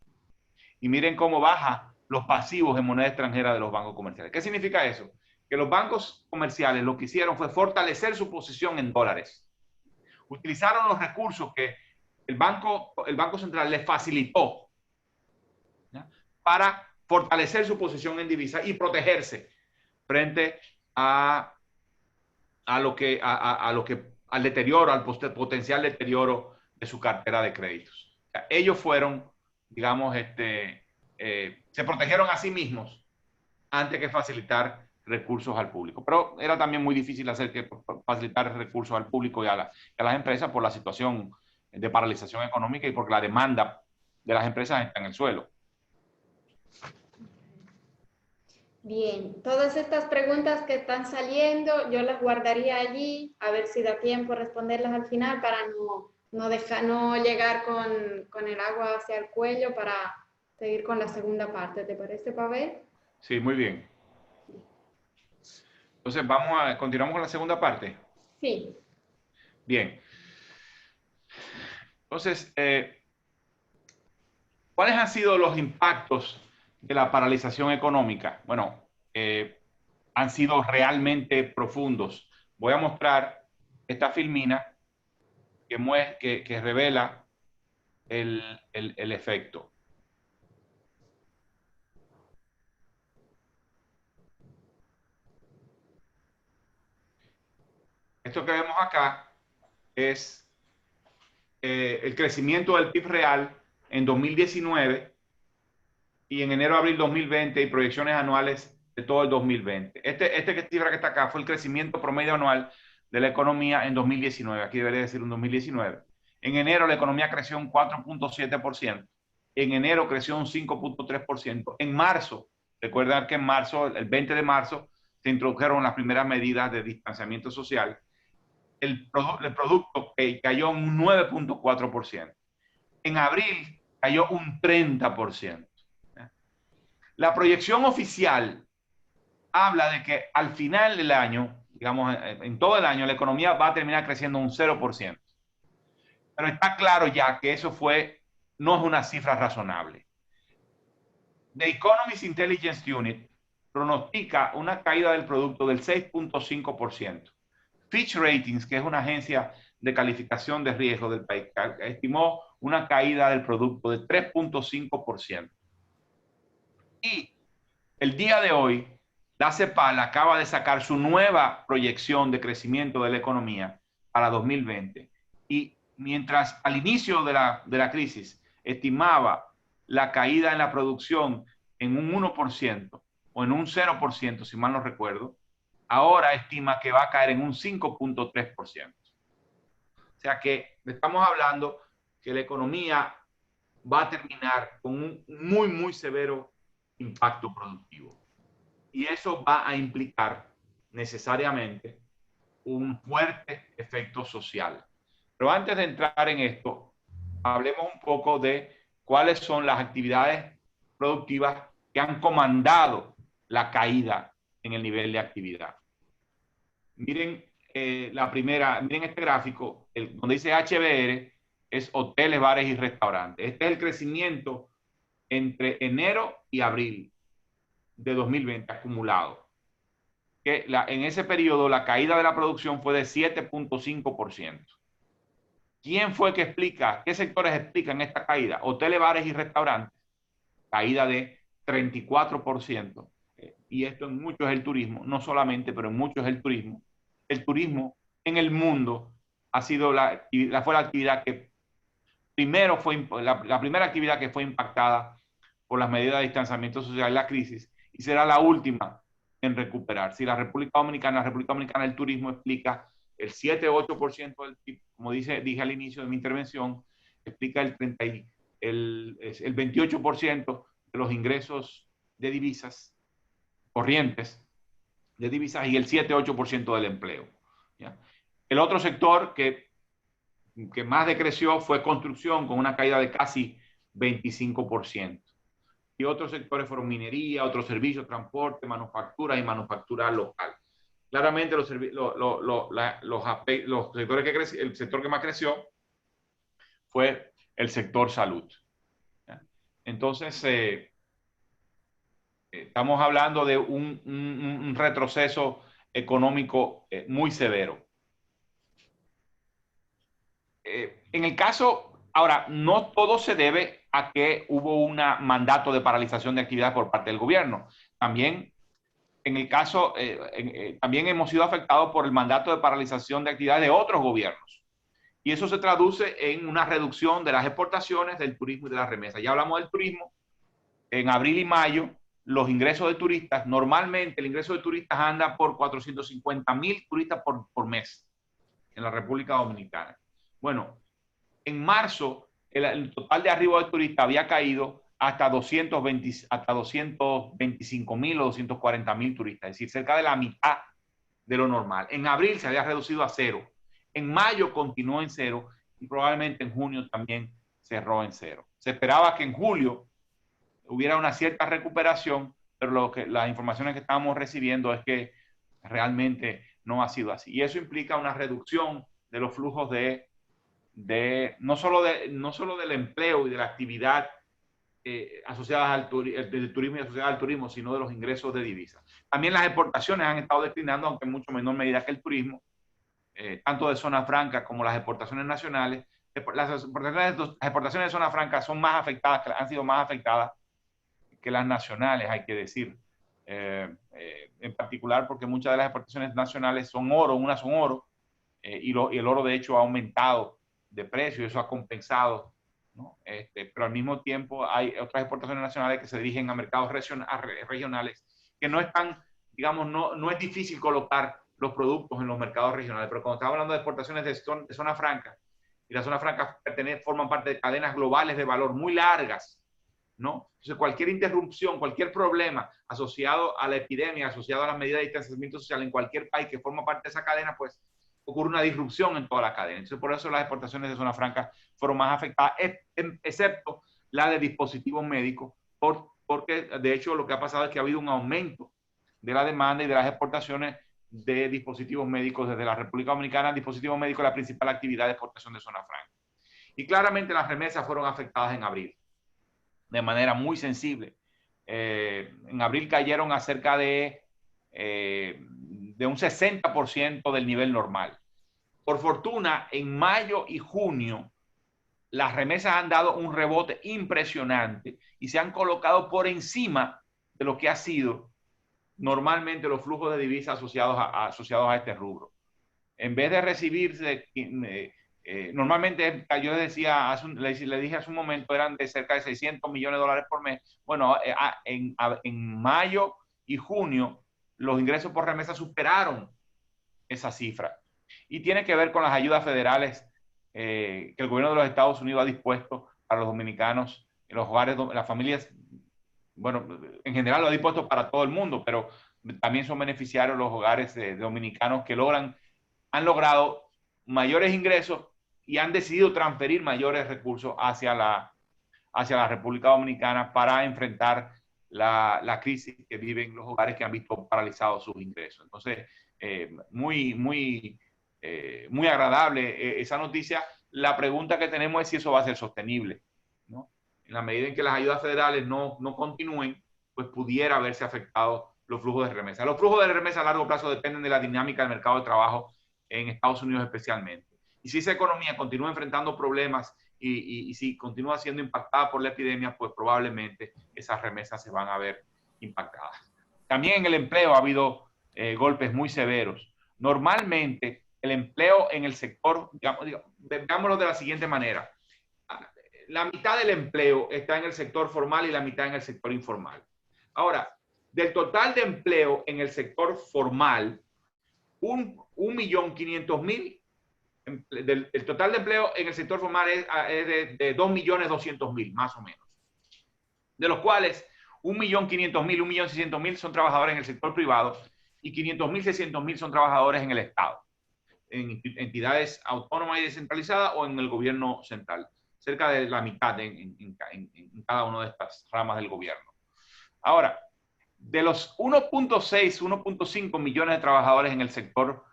y miren cómo baja los pasivos en moneda extranjera de los bancos comerciales. ¿Qué significa eso? Que los bancos comerciales lo que hicieron fue fortalecer su posición en dólares. Utilizaron los recursos que el Banco Central les facilitó, ¿ya? para fortalecer su posición en divisa y protegerse frente al deterioro, al potencial deterioro de su cartera de créditos. O sea, ellos fueron, digamos, se protegieron a sí mismos antes que facilitar recursos al público. Pero era también muy difícil facilitar recursos al público y a las empresas por la situación de paralización económica y porque la demanda de las empresas está en el suelo. Bien, todas estas preguntas que están saliendo, yo las guardaría allí, a ver si da tiempo responderlas al final para no llegar con el agua hacia el cuello para seguir con la segunda parte. ¿Te parece, Pavel? Sí, muy bien. Entonces, continuamos con la segunda parte. Sí. Bien. Entonces, ¿cuáles han sido los impactos de la paralización económica? Bueno, han sido realmente profundos. Voy a mostrar esta filmina que revela el efecto. Esto que vemos acá es el crecimiento del PIB real en 2019 y en enero-abril 2020 y proyecciones anuales de todo el 2020. Esta cifra que está acá fue el crecimiento promedio anual de la economía en 2019. Aquí debería decir un 2019. En enero la economía creció un 4.7%. En enero creció un 5.3%. En marzo, recuerden que en marzo, el 20 de marzo, se introdujeron las primeras medidas de distanciamiento social. El producto cayó un 9.4%. En abril cayó un 30%. La proyección oficial habla de que al final del año, digamos, en todo el año, la economía va a terminar creciendo un 0%. Pero está claro ya que eso no es una cifra razonable. The Economist Intelligence Unit pronostica una caída del producto del 6.5%. Fitch Ratings, que es una agencia de calificación de riesgo del país, estimó una caída del producto de 3.5%. Y el día de hoy, la CEPAL acaba de sacar su nueva proyección de crecimiento de la economía para 2020. Y mientras al inicio de la crisis estimaba la caída en la producción en un 1% o en un 0%, si mal no recuerdo, ahora estima que va a caer en un 5.3%. O sea que estamos hablando que la economía va a terminar con un muy, muy severo impacto productivo. Y eso va a implicar necesariamente un fuerte efecto social. Pero antes de entrar en esto, hablemos un poco de cuáles son las actividades productivas que han comandado la caída en el nivel de actividad. Miren miren este gráfico, donde dice HBR, es hoteles, bares y restaurantes. Este es el crecimiento entre enero y abril de 2020 acumulado. En ese periodo la caída de la producción fue de 7.5%. ¿Quién fue que explica, qué sectores explican esta caída? Hoteles, bares y restaurantes, caída de 34%. Y esto en muchos es el turismo, no solamente, pero en muchos es el turismo. El turismo en el mundo fue la actividad que primero la primera actividad que fue impactada por las medidas de distanciamiento social en la crisis y será la última en recuperar. Si la República Dominicana el turismo explica el 7-8% del PIB, como dije al inicio de mi intervención, explica el 28% de los ingresos de divisas corrientes de divisas y el 7-8% del empleo. ¿Ya? El otro sector que más decreció fue construcción, con una caída de casi 25%. Y otros sectores fueron minería, otros servicios, transporte, manufactura y manufactura local. Claramente el sector que más creció fue el sector salud. ¿Ya? Entonces, estamos hablando de un retroceso económico muy severo. En el caso, ahora, no todo se debe a que hubo un mandato de paralización de actividades por parte del gobierno. También, en el caso, también hemos sido afectados por el mandato de paralización de actividades de otros gobiernos. Y eso se traduce en una reducción de las exportaciones, del turismo y de las remesas. Ya hablamos del turismo. En abril y mayo, los ingresos de turistas, normalmente el ingreso de turistas anda por 450,000 turistas por mes en la República Dominicana. Bueno, en marzo, el total de arribo de turistas había caído hasta 225,000 o 240,000 turistas, es decir, cerca de la mitad de lo normal. En abril se había reducido a cero. En mayo continuó en cero y probablemente en junio también cerró en cero. Se esperaba que en julio hubiera una cierta recuperación, pero las informaciones que estábamos recibiendo es que realmente no ha sido así. Y eso implica una reducción de los flujos no solo del empleo y de la actividad asociadas del turismo y asociadas al turismo, sino de los ingresos de divisas. También las exportaciones han estado declinando, aunque en mucho menor medida que el turismo, tanto de zona franca como las exportaciones nacionales. Las exportaciones de zona franca son más afectadas, han sido más afectadas que las nacionales, hay que decir. En particular porque muchas de las exportaciones nacionales son oro, unas son oro, y el oro de hecho ha aumentado de precio y eso ha compensado, ¿no? Pero al mismo tiempo hay otras exportaciones nacionales que se dirigen a mercados regionales que no están, digamos, no es difícil colocar los productos en los mercados regionales, pero cuando estamos hablando de exportaciones de zona franca, y la zona franca forman parte de cadenas globales de valor muy largas, ¿no? Entonces, cualquier interrupción, cualquier problema asociado a la epidemia, asociado a las medidas de distanciamiento social en cualquier país que forma parte de esa cadena, pues ocurre una disrupción en toda la cadena. Entonces, por eso las exportaciones de zona franca fueron más afectadas, excepto la de dispositivos médicos, porque de hecho lo que ha pasado es que ha habido un aumento de la demanda y de las exportaciones de dispositivos médicos desde la República Dominicana. Dispositivos médicos es la principal actividad de exportación de zona franca. Y claramente las remesas fueron afectadas en abril de manera muy sensible. En abril cayeron a cerca de un 60% del nivel normal. Por fortuna, en mayo y junio, las remesas han dado un rebote impresionante y se han colocado por encima de lo que ha sido normalmente los flujos de divisas asociados a este rubro. En vez de recibirse, normalmente yo le dije hace un momento, eran de cerca de 600 millones de dólares por mes. Bueno, en mayo y junio, los ingresos por remesa superaron esa cifra. Y tiene que ver con las ayudas federales que el gobierno de los Estados Unidos ha dispuesto para los dominicanos, en los hogares, las familias, bueno, en general lo ha dispuesto para todo el mundo, pero también son beneficiarios los hogares dominicanos que han logrado mayores ingresos y han decidido transferir mayores recursos hacia la República Dominicana para enfrentar la crisis que viven los hogares que han visto paralizados sus ingresos. Entonces, muy agradable esa noticia. La pregunta que tenemos es si eso va a ser sostenible, ¿no? En la medida en que las ayudas federales no continúen, pues pudiera haberse afectado los flujos de remesa. Los flujos de remesa a largo plazo dependen de la dinámica del mercado de trabajo en Estados Unidos especialmente. Y si esa economía continúa enfrentando problemas y si continúa siendo impactada por la epidemia, pues probablemente esas remesas se van a ver impactadas. También en el empleo ha habido golpes muy severos. Normalmente el empleo en el sector, digámoslo de la siguiente manera, la mitad del empleo está en el sector formal y la mitad en el sector informal. Ahora, del total de empleo en el sector formal, 1.500.000, el total de empleo en el sector formal es de 2.200.000, más o menos. De los cuales 1.500.000, 1.600.000 son trabajadores en el sector privado y 500.000, 600.000 son trabajadores en el Estado, en entidades autónomas y descentralizadas o en el gobierno central. Cerca de la mitad en cada una de estas ramas del gobierno. Ahora, de los 1.6, 1.5 millones de trabajadores en el sector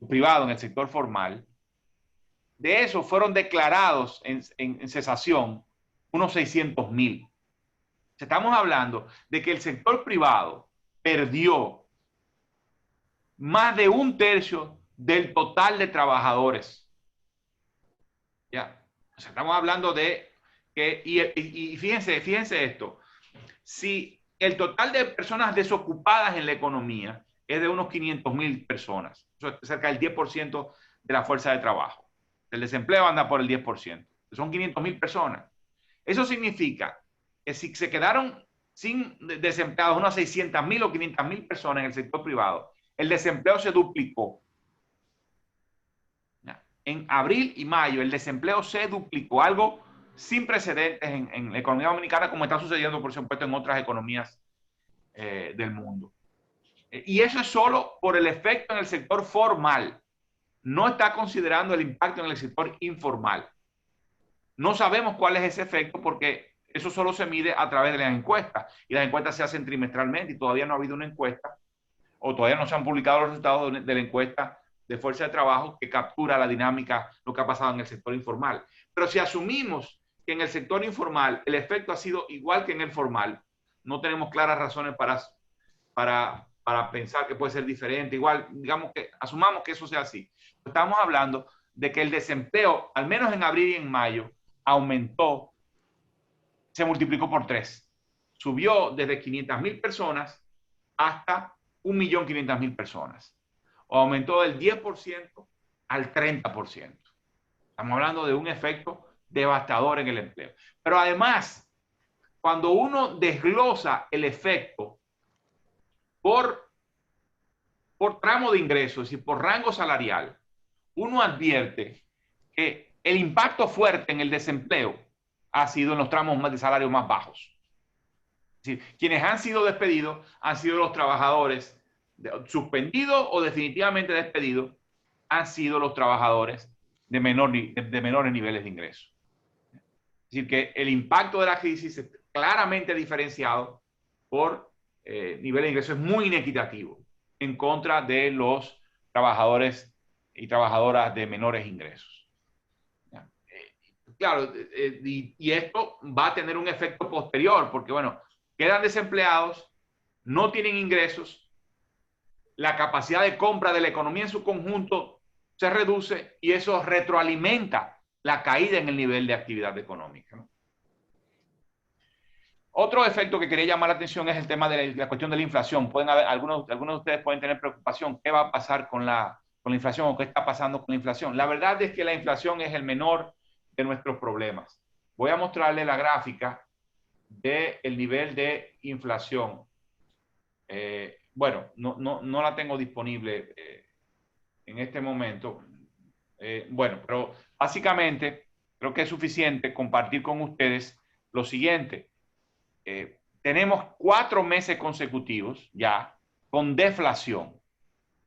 privado, en el sector formal, de eso fueron declarados en cesación unos 600.000. Estamos hablando de que el sector privado perdió más de 1/3 del total de trabajadores. Ya. O sea, estamos hablando de y fíjense esto, si el total de personas desocupadas en la economía es de unos 500,000 personas, eso es cerca del 10% de la fuerza de trabajo. El desempleo anda por el 10%, son 500,000 personas. Eso significa que si se quedaron sin desempleados unas 600,000 o 500,000 personas en el sector privado, el desempleo se duplicó. En abril y mayo el desempleo se duplicó, algo sin precedentes en la economía dominicana, como está sucediendo, por supuesto, en otras economías del mundo. Y eso es solo por el efecto en el sector formal. No está considerando el impacto en el sector informal. No sabemos cuál es ese efecto porque eso solo se mide a través de las encuestas. Y las encuestas se hacen trimestralmente y todavía no ha habido una encuesta o todavía no se han publicado los resultados de la encuesta de fuerza de trabajo que captura la dinámica, lo que ha pasado en el sector informal. Pero si asumimos que en el sector informal el efecto ha sido igual que en el formal, no tenemos claras razones para pensar que puede ser diferente. Igual, digamos que asumamos que eso sea así. Estamos hablando de que el desempleo, al menos en abril y en mayo, aumentó, se multiplicó por 3. Subió desde 500,000 personas hasta 1.500.000 personas. O aumentó del 10% al 30%. Estamos hablando de un efecto devastador en el empleo. Pero además, cuando uno desglosa el efecto por tramo de ingresos y por rango salarial, uno advierte que el impacto fuerte en el desempleo ha sido en los tramos de salario más bajos. Es decir, quienes han sido despedidos han sido los trabajadores suspendidos o definitivamente despedidos, han sido los trabajadores de menores niveles de ingresos. Es decir, que el impacto de la crisis es claramente diferenciado por nivel de ingresos, es muy inequitativo en contra de los trabajadores y trabajadoras de menores ingresos. Claro, y esto va a tener un efecto posterior, porque bueno, quedan desempleados, no tienen ingresos, la capacidad de compra de la economía en su conjunto se reduce y eso retroalimenta la caída en el nivel de actividad económica, ¿no? Otro efecto que quería llamar la atención es el tema de la cuestión de la inflación. Pueden haber, algunos de ustedes pueden tener preocupación. ¿Qué va a pasar con la inflación o qué está pasando con la inflación? La verdad es que la inflación es el menor de nuestros problemas. Voy a mostrarle la gráfica del nivel de inflación. Bueno, no la tengo disponible en este momento. Bueno, pero básicamente creo que es suficiente compartir con ustedes lo siguiente. Tenemos 4 meses consecutivos ya con deflación.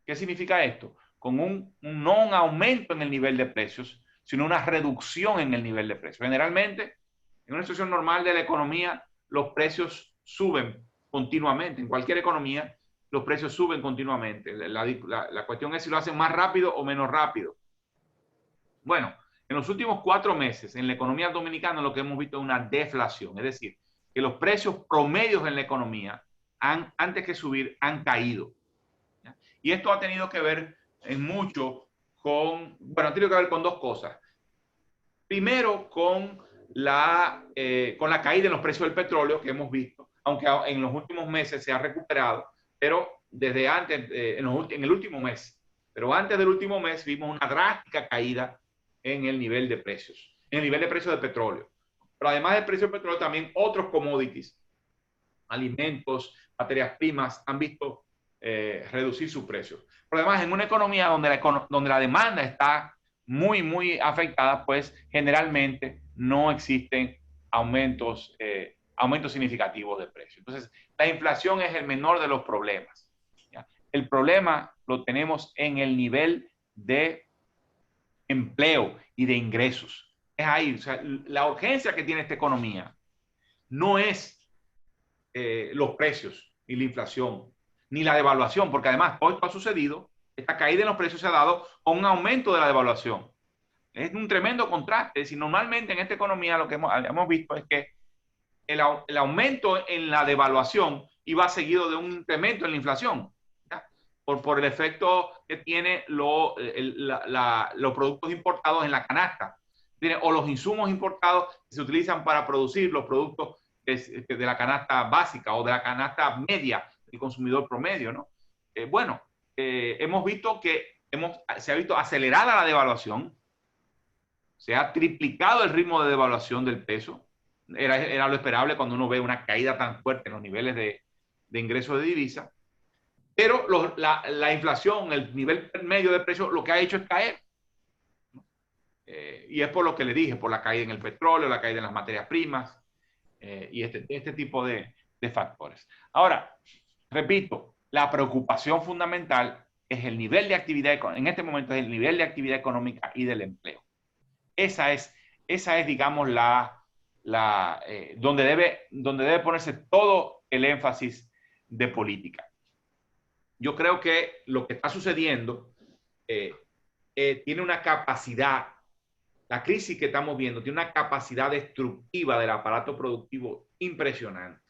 ¿Qué significa esto? Con no un aumento en el nivel de precios, sino una reducción en el nivel de precios. Generalmente, en una situación normal de la economía, los precios suben continuamente. En cualquier economía, los precios suben continuamente. La cuestión es si lo hacen más rápido o menos rápido. Bueno, en los últimos 4 meses, en la economía dominicana, lo que hemos visto es una deflación. Es decir, que los precios promedios en la economía, antes que subir, han caído. ¿Ya? Y esto ha tenido que ver en mucho con, bueno, ha tenido que ver con 2 cosas. Primero, con la caída en los precios del petróleo que hemos visto, aunque en los últimos meses se ha recuperado, pero desde antes, en el último mes, pero antes del último mes vimos una drástica caída en el nivel de precios, en el nivel de precios del petróleo. Pero además del precio del petróleo, también otros commodities, alimentos, materias primas, han visto reducir sus precios. Pero además, en una economía donde la demanda está muy afectada, pues generalmente no existen aumentos significativos de precios. Entonces, la inflación es el menor de los problemas, ¿ya? El problema lo tenemos en el nivel de empleo y de ingresos. Es ahí, o sea, la urgencia que tiene esta economía no es los precios, ni la inflación, ni la devaluación, porque además todo esto ha sucedido, esta caída en los precios se ha dado con un aumento de la devaluación. Es un tremendo contraste. Si normalmente en esta economía lo que hemos visto es que el aumento en la devaluación iba seguido de un incremento en la inflación, ¿ya? Por el efecto que tiene los productos importados en la canasta o los insumos importados que se utilizan para producir los productos de la canasta básica o de la canasta media del consumidor promedio, ¿no? Hemos visto que se ha visto acelerada la devaluación, se ha triplicado el ritmo de devaluación del peso. Era lo esperable cuando uno ve una caída tan fuerte en los niveles de ingresos de divisa. Pero la inflación, el nivel medio de precios, lo que ha hecho es caer. Y es por lo que le dije, por la caída en el petróleo, la caída en las materias primas y este tipo de factores. Ahora, repito, la preocupación fundamental es el nivel de actividad, en este momento es el nivel de actividad económica y del empleo. Esa es digamos, donde debe ponerse todo el énfasis de política. Yo creo que lo que está sucediendo tiene una capacidad, la crisis que estamos viendo tiene una capacidad destructiva del aparato productivo impresionante.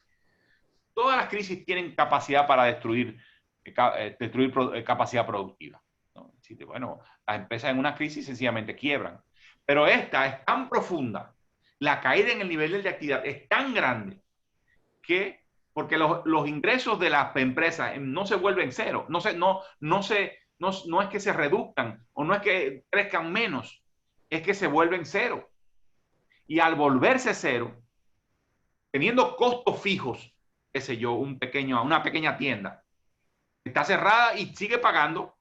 Todas las crisis tienen capacidad para destruir capacidad productiva, ¿no? Bueno, las empresas en una crisis sencillamente quiebran, pero esta es tan profunda, la caída en el nivel de actividad es tan grande que, porque los ingresos de las empresas no se vuelven cero, no es que se reduzcan o no es que crezcan menos, es que se vuelven cero. Y al volverse cero, teniendo costos fijos, qué sé yo, una pequeña tienda, está cerrada y sigue pagando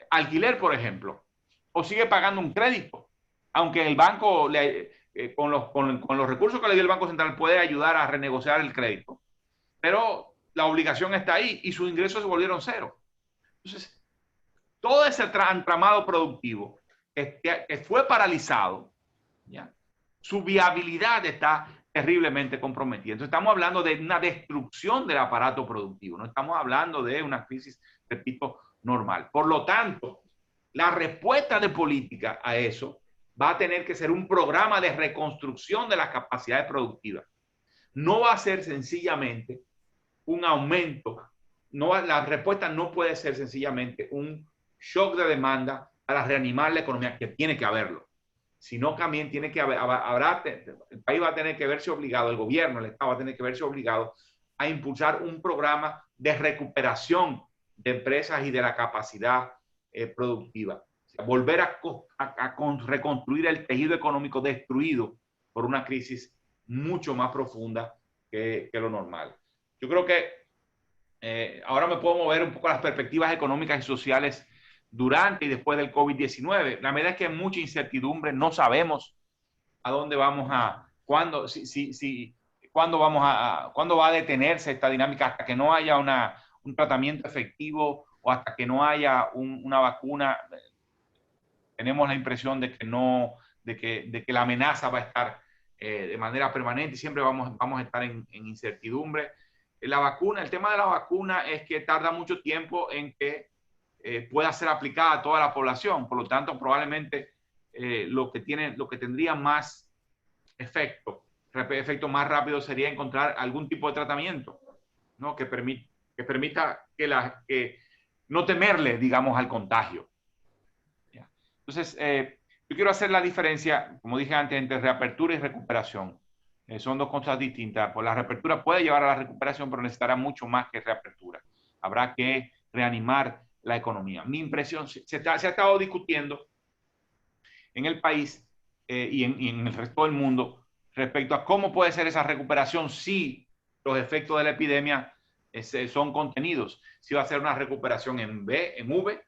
alquiler, por ejemplo, o sigue pagando un crédito, aunque el banco, con los recursos que le dio el Banco Central, puede ayudar a renegociar el crédito, pero la obligación está ahí y sus ingresos se volvieron cero. Entonces, todo ese entramado productivo que fue paralizado, ¿ya? Su viabilidad está terriblemente comprometida. Entonces estamos hablando de una destrucción del aparato productivo, no estamos hablando de una crisis, repito, normal. Por lo tanto, la respuesta de política a eso va a tener que ser un programa de reconstrucción de las capacidades productivas. No va a ser sencillamente un aumento, la respuesta no puede ser sencillamente un shock de demanda para reanimar la economía, que tiene que haberlo, sino también tiene que haber, el país va a tener que verse obligado, el gobierno, el Estado va a tener que verse obligado a impulsar un programa de recuperación de empresas y de la capacidad productiva. O sea, volver a reconstruir el tejido económico destruido por una crisis mucho más profunda que lo normal. Yo creo que ahora me puedo mover un poco a las perspectivas económicas y sociales durante y después del COVID-19. La verdad es que hay mucha incertidumbre, no sabemos a dónde vamos cuándo va a detenerse esta dinámica hasta que no haya un tratamiento efectivo o hasta que no haya una vacuna. Tenemos la impresión de que la amenaza va a estar de manera permanente y siempre vamos a estar en incertidumbre. El tema de la vacuna es que tarda mucho tiempo en que pueda ser aplicada a toda la población. Por lo tanto, probablemente lo que tendría más efecto más rápido sería encontrar algún tipo de tratamiento, ¿no? que permita que no temerle, digamos, al contagio. ¿Ya? Entonces, yo quiero hacer la diferencia, como dije antes, entre reapertura y recuperación. Son dos cosas distintas. Pues la reapertura puede llevar a la recuperación, pero necesitará mucho más que reapertura. Habrá que reanimar la economía. Mi impresión, se ha estado discutiendo en el país y en el resto del mundo respecto a cómo puede ser esa recuperación si los efectos de la epidemia son contenidos. Si va a ser una recuperación en V,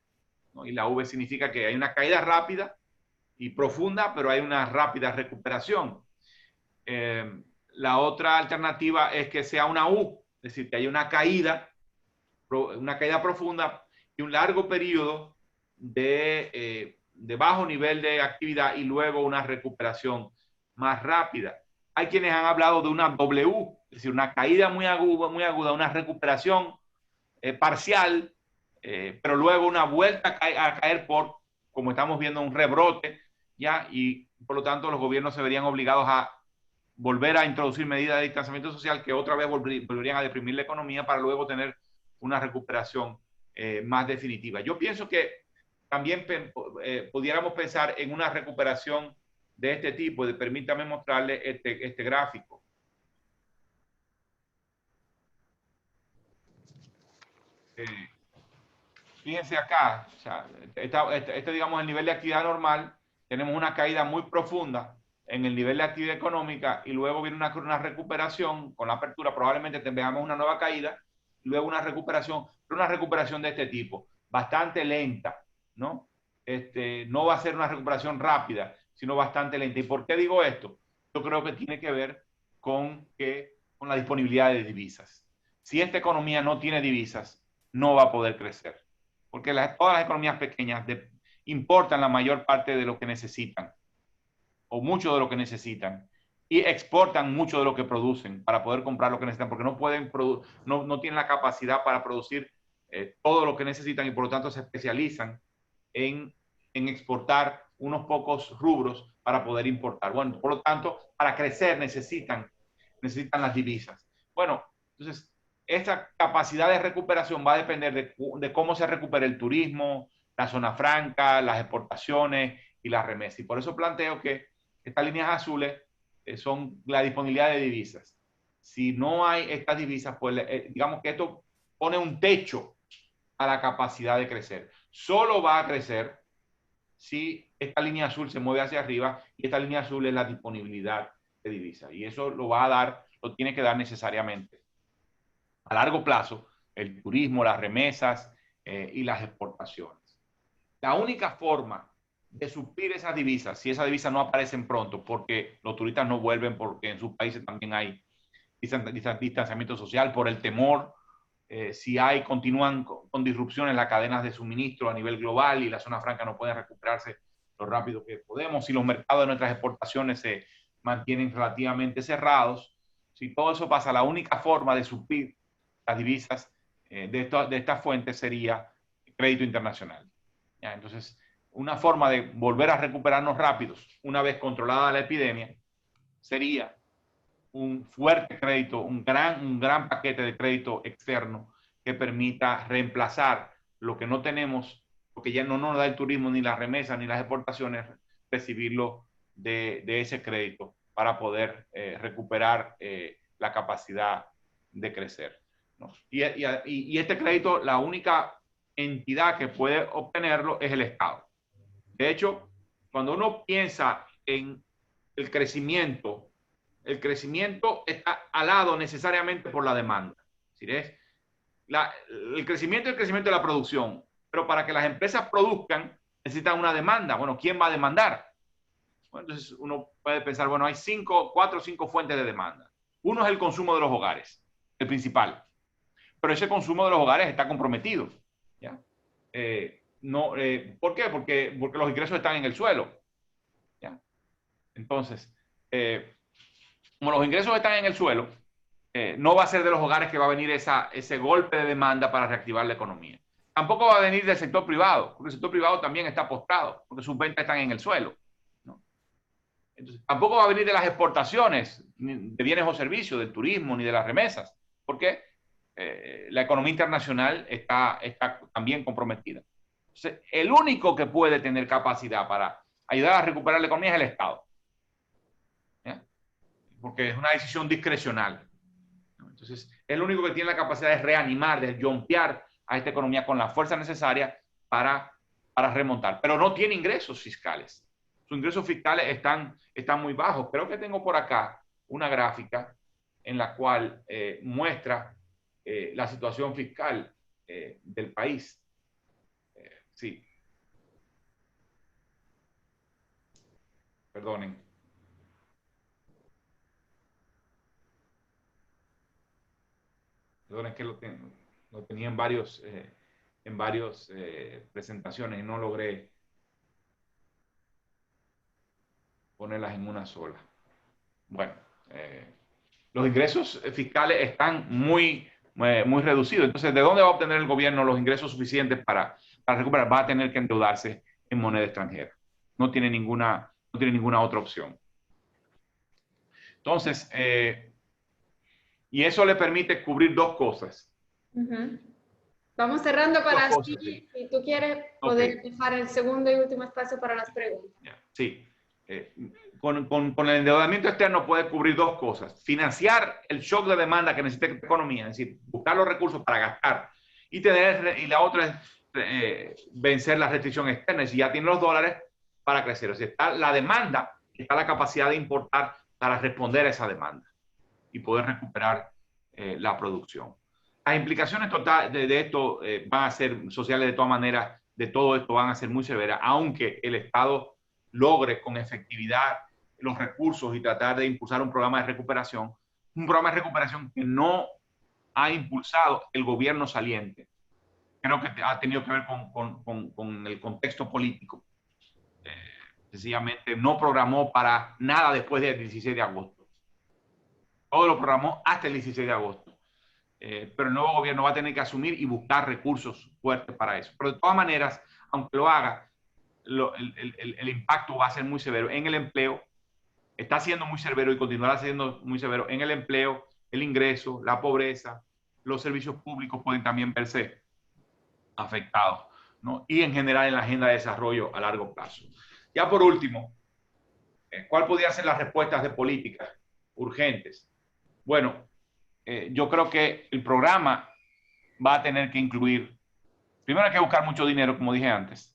¿no? Y la V significa que hay una caída rápida y profunda, pero hay una rápida recuperación. La otra alternativa es que sea una U, es decir, que haya una caída profunda y un largo periodo de bajo nivel de actividad y luego una recuperación más rápida. Hay quienes han hablado de una W, es decir, una caída muy aguda, una recuperación parcial, pero luego una vuelta a caer como estamos viendo, un rebrote, ¿ya? Y por lo tanto los gobiernos se verían obligados a volver a introducir medidas de distanciamiento social que otra vez volverían a deprimir la economía para luego tener una recuperación más definitiva. Yo pienso que también pudiéramos pensar en una recuperación de este tipo. Permítame mostrarle este gráfico. Fíjense acá, o sea, digamos, el nivel de actividad normal, tenemos una caída muy profunda en el nivel de actividad económica y luego viene una recuperación con la apertura, probablemente veamos una nueva caída, luego una recuperación, pero una recuperación de este tipo, bastante lenta, ¿no? No va a ser una recuperación rápida, sino bastante lenta. ¿Y por qué digo esto? Yo creo que tiene que ver con la disponibilidad de divisas. Si esta economía no tiene divisas, no va a poder crecer. Porque todas las economías pequeñas importan la mayor parte de lo que necesitan, o mucho de lo que necesitan, y exportan mucho de lo que producen para poder comprar lo que necesitan, porque no tienen la capacidad para producir todo lo que necesitan y por lo tanto se especializan en exportar unos pocos rubros para poder importar. Bueno, por lo tanto, para crecer necesitan las divisas. Bueno, entonces, esta capacidad de recuperación va a depender de cómo se recupere el turismo, la zona franca, las exportaciones y las remesas. Y por eso planteo que estas líneas azules son la disponibilidad de divisas. Si no hay estas divisas, pues digamos que esto pone un techo a la capacidad de crecer. Solo va a crecer si esta línea azul se mueve hacia arriba y esta línea azul es la disponibilidad de divisas. Y eso lo tiene que dar necesariamente a largo plazo el turismo, las remesas y las exportaciones. La única forma de suplir esas divisas, si esas divisas no aparecen pronto, porque los turistas no vuelven, porque en sus países también hay distanciamiento social, por el temor, si continúan con disrupciones en las cadenas de suministro a nivel global y la zona franca no puede recuperarse lo rápido que podemos, si los mercados de nuestras exportaciones se mantienen relativamente cerrados, si todo eso pasa, la única forma de suplir las divisas de esta fuente sería crédito internacional. ¿Ya? Entonces, una forma de volver a recuperarnos rápidos, una vez controlada la epidemia, sería un fuerte crédito, un gran paquete de crédito externo que permita reemplazar lo que no tenemos, porque ya no nos da el turismo, ni las remesas, ni las exportaciones, recibirlo de ese crédito para poder recuperar la capacidad de crecer, ¿no? Y este crédito, la única entidad que puede obtenerlo es el Estado. De hecho, cuando uno piensa en el crecimiento está alado necesariamente por la demanda. ¿Sí? El crecimiento de la producción, pero para que las empresas produzcan necesitan una demanda. Bueno, ¿quién va a demandar? Bueno, entonces uno puede pensar, bueno, hay 4 o 5 fuentes de demanda. Uno es el consumo de los hogares, el principal. Pero ese consumo de los hogares está comprometido. ¿Ya? ¿Por qué? Porque los ingresos están en el suelo. ¿Ya? Entonces, como los ingresos están en el suelo, no va a ser de los hogares que va a venir ese golpe de demanda para reactivar la economía. Tampoco va a venir del sector privado, porque el sector privado también está postrado, porque sus ventas están en el suelo, ¿no? Entonces, tampoco va a venir de las exportaciones de bienes o servicios, del turismo, ni de las remesas, porque la economía internacional está también comprometida. Entonces, el único que puede tener capacidad para ayudar a recuperar la economía es el Estado, ¿ya? Porque es una decisión discrecional. Entonces, el único que tiene la capacidad de reanimar, de jumpear a esta economía con la fuerza necesaria para remontar. Pero no tiene ingresos fiscales. Sus ingresos fiscales están muy bajos. Creo que tengo por acá una gráfica en la cual muestra la situación fiscal del país. Sí. Perdonen. Perdonen que lo tenía en varias presentaciones y no logré ponerlas en una sola. Bueno, los ingresos fiscales están muy reducidos. Entonces, ¿de dónde va a obtener el gobierno los ingresos suficientes para recuperar? Va a tener que endeudarse en moneda extranjera. No tiene ninguna otra opción. Entonces, y eso le permite cubrir dos cosas. Vamos cerrando para así, si tú quieres, poder dejar el segundo y último espacio para las preguntas. Sí. con el endeudamiento externo puede cubrir dos cosas: financiar el shock de demanda que necesita la economía, es decir, buscar los recursos para gastar, y la otra es vencer la restricción externa, y si ya tiene los dólares para crecer. O sea, está la demanda, está la capacidad de importar para responder a esa demanda y poder recuperar la producción. Las implicaciones totales de esto van a ser sociales de todas maneras, de todo esto van a ser muy severas, aunque el Estado logre con efectividad los recursos y tratar de impulsar un programa de recuperación que no ha impulsado el gobierno saliente. Creo que ha tenido que ver con el contexto político. Sencillamente no programó para nada después del 16 de agosto. Todo lo programó hasta el 16 de agosto. Pero el nuevo gobierno va a tener que asumir y buscar recursos fuertes para eso. Pero de todas maneras, aunque lo haga, el impacto va a ser muy severo en el empleo. Está siendo muy severo y continuará siendo muy severo en el empleo, el ingreso, la pobreza. Los servicios públicos pueden también verse afectados, ¿no? Y en general en la agenda de desarrollo a largo plazo. Ya por último, ¿cuál podría ser las respuestas de políticas urgentes? Bueno, yo creo que el programa va a tener que incluir, primero hay que buscar mucho dinero, como dije antes.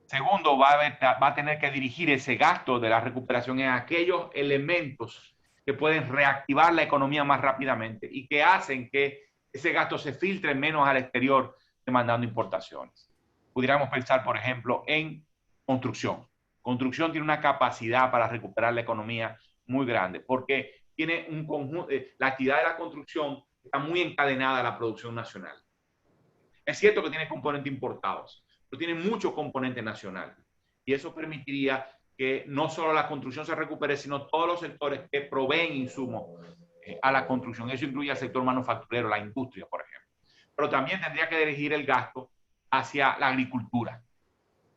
Segundo, va a tener que dirigir ese gasto de la recuperación en aquellos elementos que pueden reactivar la economía más rápidamente y que hacen que ese gasto se filtre menos al exterior, demandando importaciones. Pudiéramos pensar, por ejemplo, en construcción. Construcción tiene una capacidad para recuperar la economía muy grande, porque tiene un conjunto, la actividad de la construcción está muy encadenada a la producción nacional. Es cierto que tiene componentes importados, pero tiene mucho componente nacional. Y eso permitiría que no solo la construcción se recupere, sino todos los sectores que proveen insumos a la construcción. Eso incluye al sector manufacturero, la industria, por ejemplo. Pero también tendría que dirigir el gasto hacia la agricultura,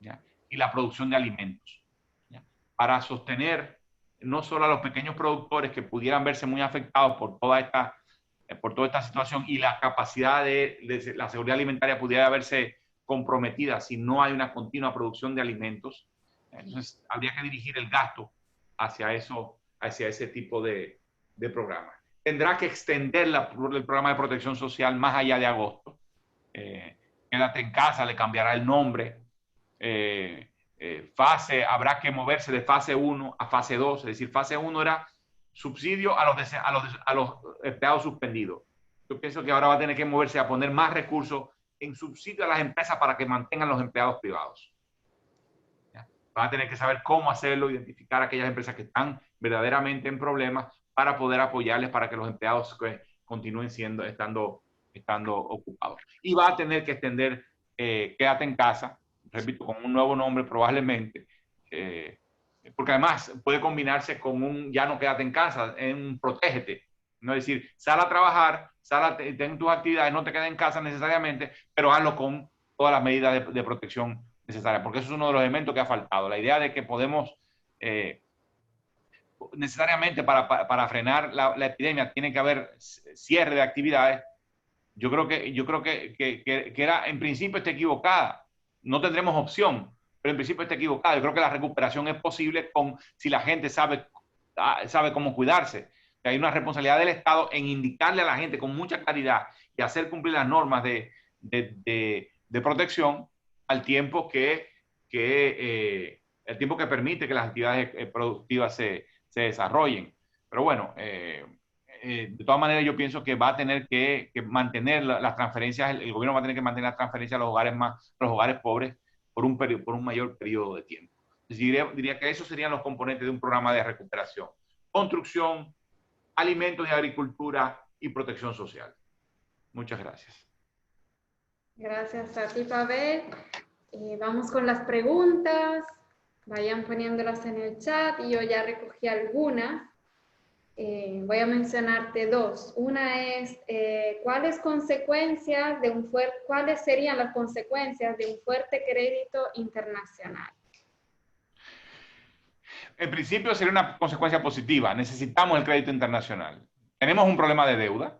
¿ya? Y la producción de alimentos, ¿ya? Para sostener no solo a los pequeños productores que pudieran verse muy afectados por toda esta situación, y la capacidad de la seguridad alimentaria pudiera verse comprometida si no hay una continua producción de alimentos. Entonces, habría que dirigir el gasto hacia ese tipo de programas. Tendrá que extender el programa de protección social más allá de agosto. Quédate en casa, le cambiará el nombre. Habrá que moverse de fase 1 a fase 2. Es decir, fase 1 era subsidio a los empleados suspendidos. Yo pienso que ahora va a tener que moverse a poner más recursos en subsidio a las empresas para que mantengan los empleados privados. ¿Ya? Van a tener que saber cómo hacerlo, identificar aquellas empresas que están verdaderamente en problemas para poder apoyarles para que los empleados continúen estando ocupados. Y va a tener que extender quédate en casa, repito, con un nuevo nombre probablemente, porque además puede combinarse con un ya no quédate en casa, en un protégete. No es decir, sal a trabajar, ten tus actividades, no te quedes en casa necesariamente, pero hazlo con todas las medidas de protección necesarias, porque eso es uno de los elementos que ha faltado. La idea de que podemos, necesariamente para frenar la epidemia, tiene que haber cierre de actividades. Yo creo que era, en principio está equivocada. No tendremos opción, pero en principio está equivocada. Yo creo que la recuperación es posible si la gente sabe cómo cuidarse. Hay una responsabilidad del Estado en indicarle a la gente con mucha claridad y hacer cumplir las normas de protección al tiempo que permite que las actividades productivas se desarrollen. Pero bueno, de todas maneras yo pienso que va a tener que mantener las transferencias, el gobierno va a tener que mantener las transferencias a los hogares pobres por un mayor periodo de tiempo. Entonces, diría que esos serían los componentes de un programa de recuperación: construcción, alimentos y agricultura y protección social. Muchas gracias. Gracias a ti, Pavel. Vamos con las preguntas. Vayan poniéndolas en el chat y yo ya recogí algunas. Voy a mencionarte dos. Una es, ¿cuáles serían las consecuencias de un fuerte crédito internacional? En principio sería una consecuencia positiva. Necesitamos el crédito internacional. Tenemos un problema de deuda.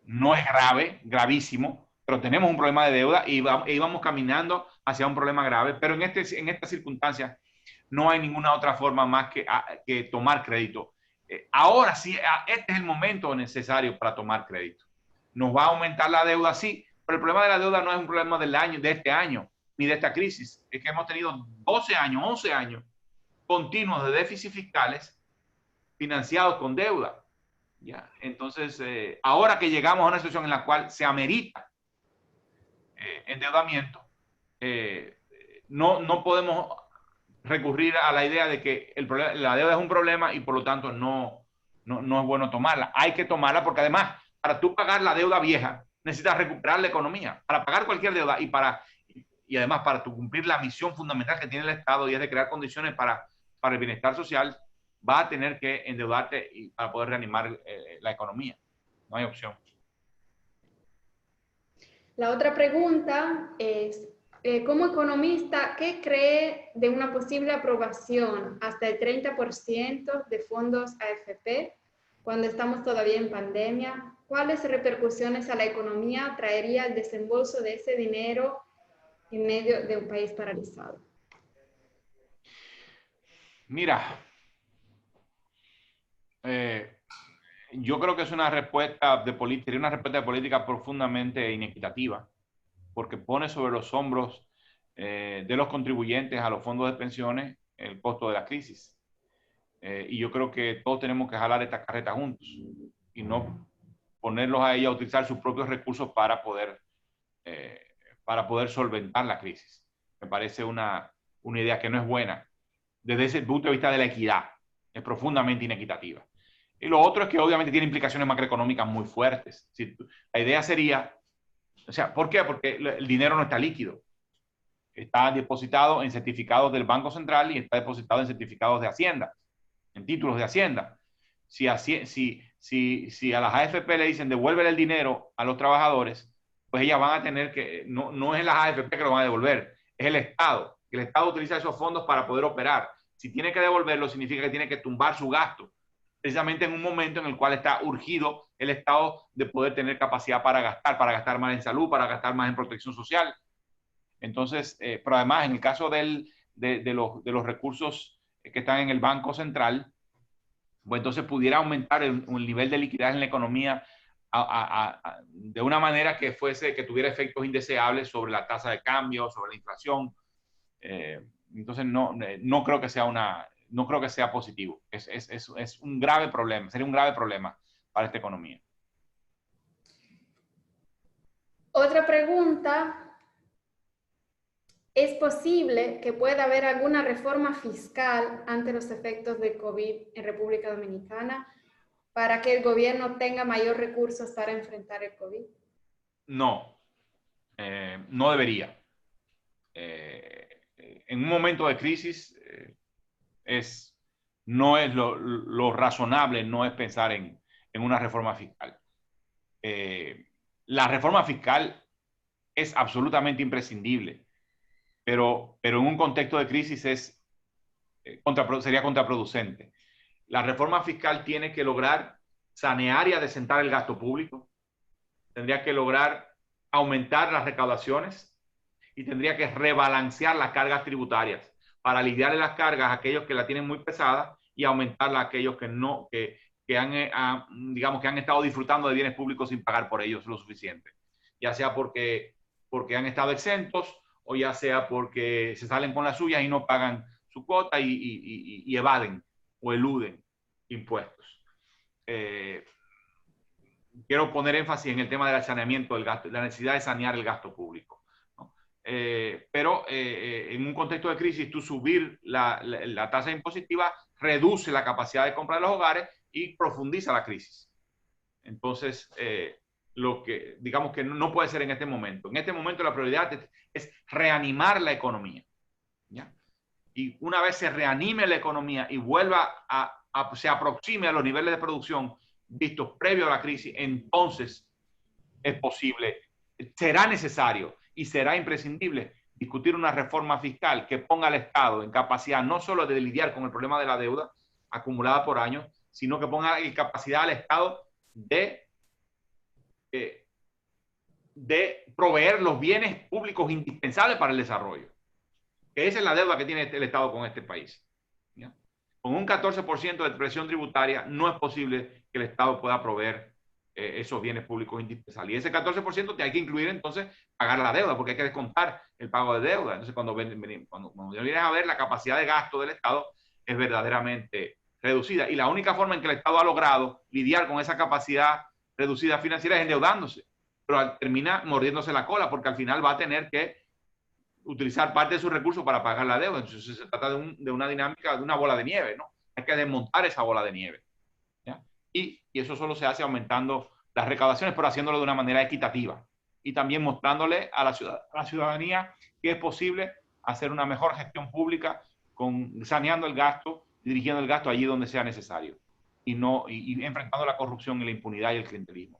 No es gravísimo, pero tenemos un problema de deuda y vamos caminando hacia un problema grave. Pero en estas circunstancias no hay ninguna otra forma más que tomar crédito. Ahora sí, este es el momento necesario para tomar crédito. Nos va a aumentar la deuda, sí, pero el problema de la deuda no es un problema de este año, ni de esta crisis. Es que hemos tenido 12 años, 11 años continuos de déficits fiscales financiados con deuda. ¿Ya? Entonces, ahora que llegamos a una situación en la cual se amerita endeudamiento, no podemos recurrir a la idea de que la deuda es un problema y por lo tanto no es bueno tomarla. Hay que tomarla porque además, para tú pagar la deuda vieja, necesitas recuperar la economía. Para pagar cualquier deuda y además para tú cumplir la misión fundamental que tiene el Estado y es de crear condiciones para el bienestar social, vas a tener que endeudarte para poder reanimar la economía. No hay opción. La otra pregunta es, como economista, ¿qué cree de una posible aprobación hasta el 30% de fondos AFP cuando estamos todavía en pandemia? ¿Cuáles repercusiones a la economía traería el desembolso de ese dinero en medio de un país paralizado? Mira, yo creo que es una respuesta de política profundamente inequitativa, porque pone sobre los hombros de los contribuyentes a los fondos de pensiones el costo de la crisis. Y yo creo que todos tenemos que jalar esta carreta juntos y no ponerlos a ellos a utilizar sus propios recursos para poder solventar la crisis. Me parece una idea que no es buena desde ese punto de vista de la equidad. Es profundamente inequitativa. Y lo otro es que obviamente tiene implicaciones macroeconómicas muy fuertes. La idea sería, o sea, ¿por qué? Porque el dinero no está líquido. Está depositado en certificados del Banco Central y está depositado en certificados de Hacienda, en títulos de Hacienda. Si a las AFP le dicen devuelve el dinero a los trabajadores, pues ellas van a tener que, no es las AFP que lo van a devolver, es el Estado. El Estado utiliza esos fondos para poder operar. Si tiene que devolverlo, significa que tiene que tumbar su gasto, precisamente en un momento en el cual está urgido el Estado de poder tener capacidad para gastar más en salud, para gastar más en protección social. Entonces, pero además, en el caso de los recursos que están en el Banco Central, pues entonces pudiera aumentar el nivel de liquidez en la economía de una manera que tuviera efectos indeseables sobre la tasa de cambio, sobre la inflación. Entonces, no creo que sea positivo. Es un grave problema, sería un grave problema para esta economía. Otra pregunta. ¿Es posible que pueda haber alguna reforma fiscal ante los efectos de COVID en República Dominicana para que el gobierno tenga mayor recursos para enfrentar el COVID? No, no debería. En un momento de crisis no es lo razonable, no es pensar en una reforma fiscal. La reforma fiscal es absolutamente imprescindible, pero en un contexto de crisis sería contraproducente. La reforma fiscal tiene que lograr sanear y adecentar el gasto público, tendría que lograr aumentar las recaudaciones y tendría que rebalancear las cargas tributarias para aliviarle las cargas a aquellos que la tienen muy pesada y aumentarla a aquellos que han estado disfrutando de bienes públicos sin pagar por ellos lo suficiente, ya sea porque han estado exentos o ya sea porque se salen con las suyas y no pagan su cuota y evaden o eluden impuestos. Quiero poner énfasis en el tema del saneamiento del gasto, la necesidad de sanear el gasto público, ¿no? Pero en un contexto de crisis, tú subir la tasa impositiva reduce la capacidad de compra de los hogares y profundiza la crisis. Entonces, digamos que no puede ser en este momento. En este momento la prioridad es reanimar la economía, ¿ya? Y una vez se reanime la economía y se aproxime a los niveles de producción vistos previo a la crisis, entonces es posible, será necesario y será imprescindible discutir una reforma fiscal que ponga al Estado en capacidad no solo de lidiar con el problema de la deuda acumulada por años, sino que ponga en capacidad al Estado de proveer los bienes públicos indispensables para el desarrollo. que esa es la deuda que tiene el Estado con este país. ¿Ya? Con un 14% de presión tributaria no es posible que el Estado pueda proveer esos bienes públicos indispensables. Y ese 14% te hay que incluir entonces pagar la deuda, porque hay que descontar el pago de deuda. Entonces, cuando vienes a ver, la capacidad de gasto del Estado es verdaderamente reducida. Y la única forma en que el Estado ha logrado lidiar con esa capacidad reducida financiera es endeudándose. Pero termina mordiéndose la cola, porque al final va a tener que utilizar parte de sus recursos para pagar la deuda. Entonces se trata de una dinámica, de una bola de nieve, ¿no? Hay que desmontar esa bola de nieve. ¿Ya? Y eso solo se hace aumentando las recaudaciones, pero haciéndolo de una manera equitativa. Y también mostrándole a la ciudadanía que es posible hacer una mejor gestión pública saneando el gasto, dirigiendo el gasto allí donde sea necesario. Y enfrentando la corrupción y la impunidad y el clientelismo.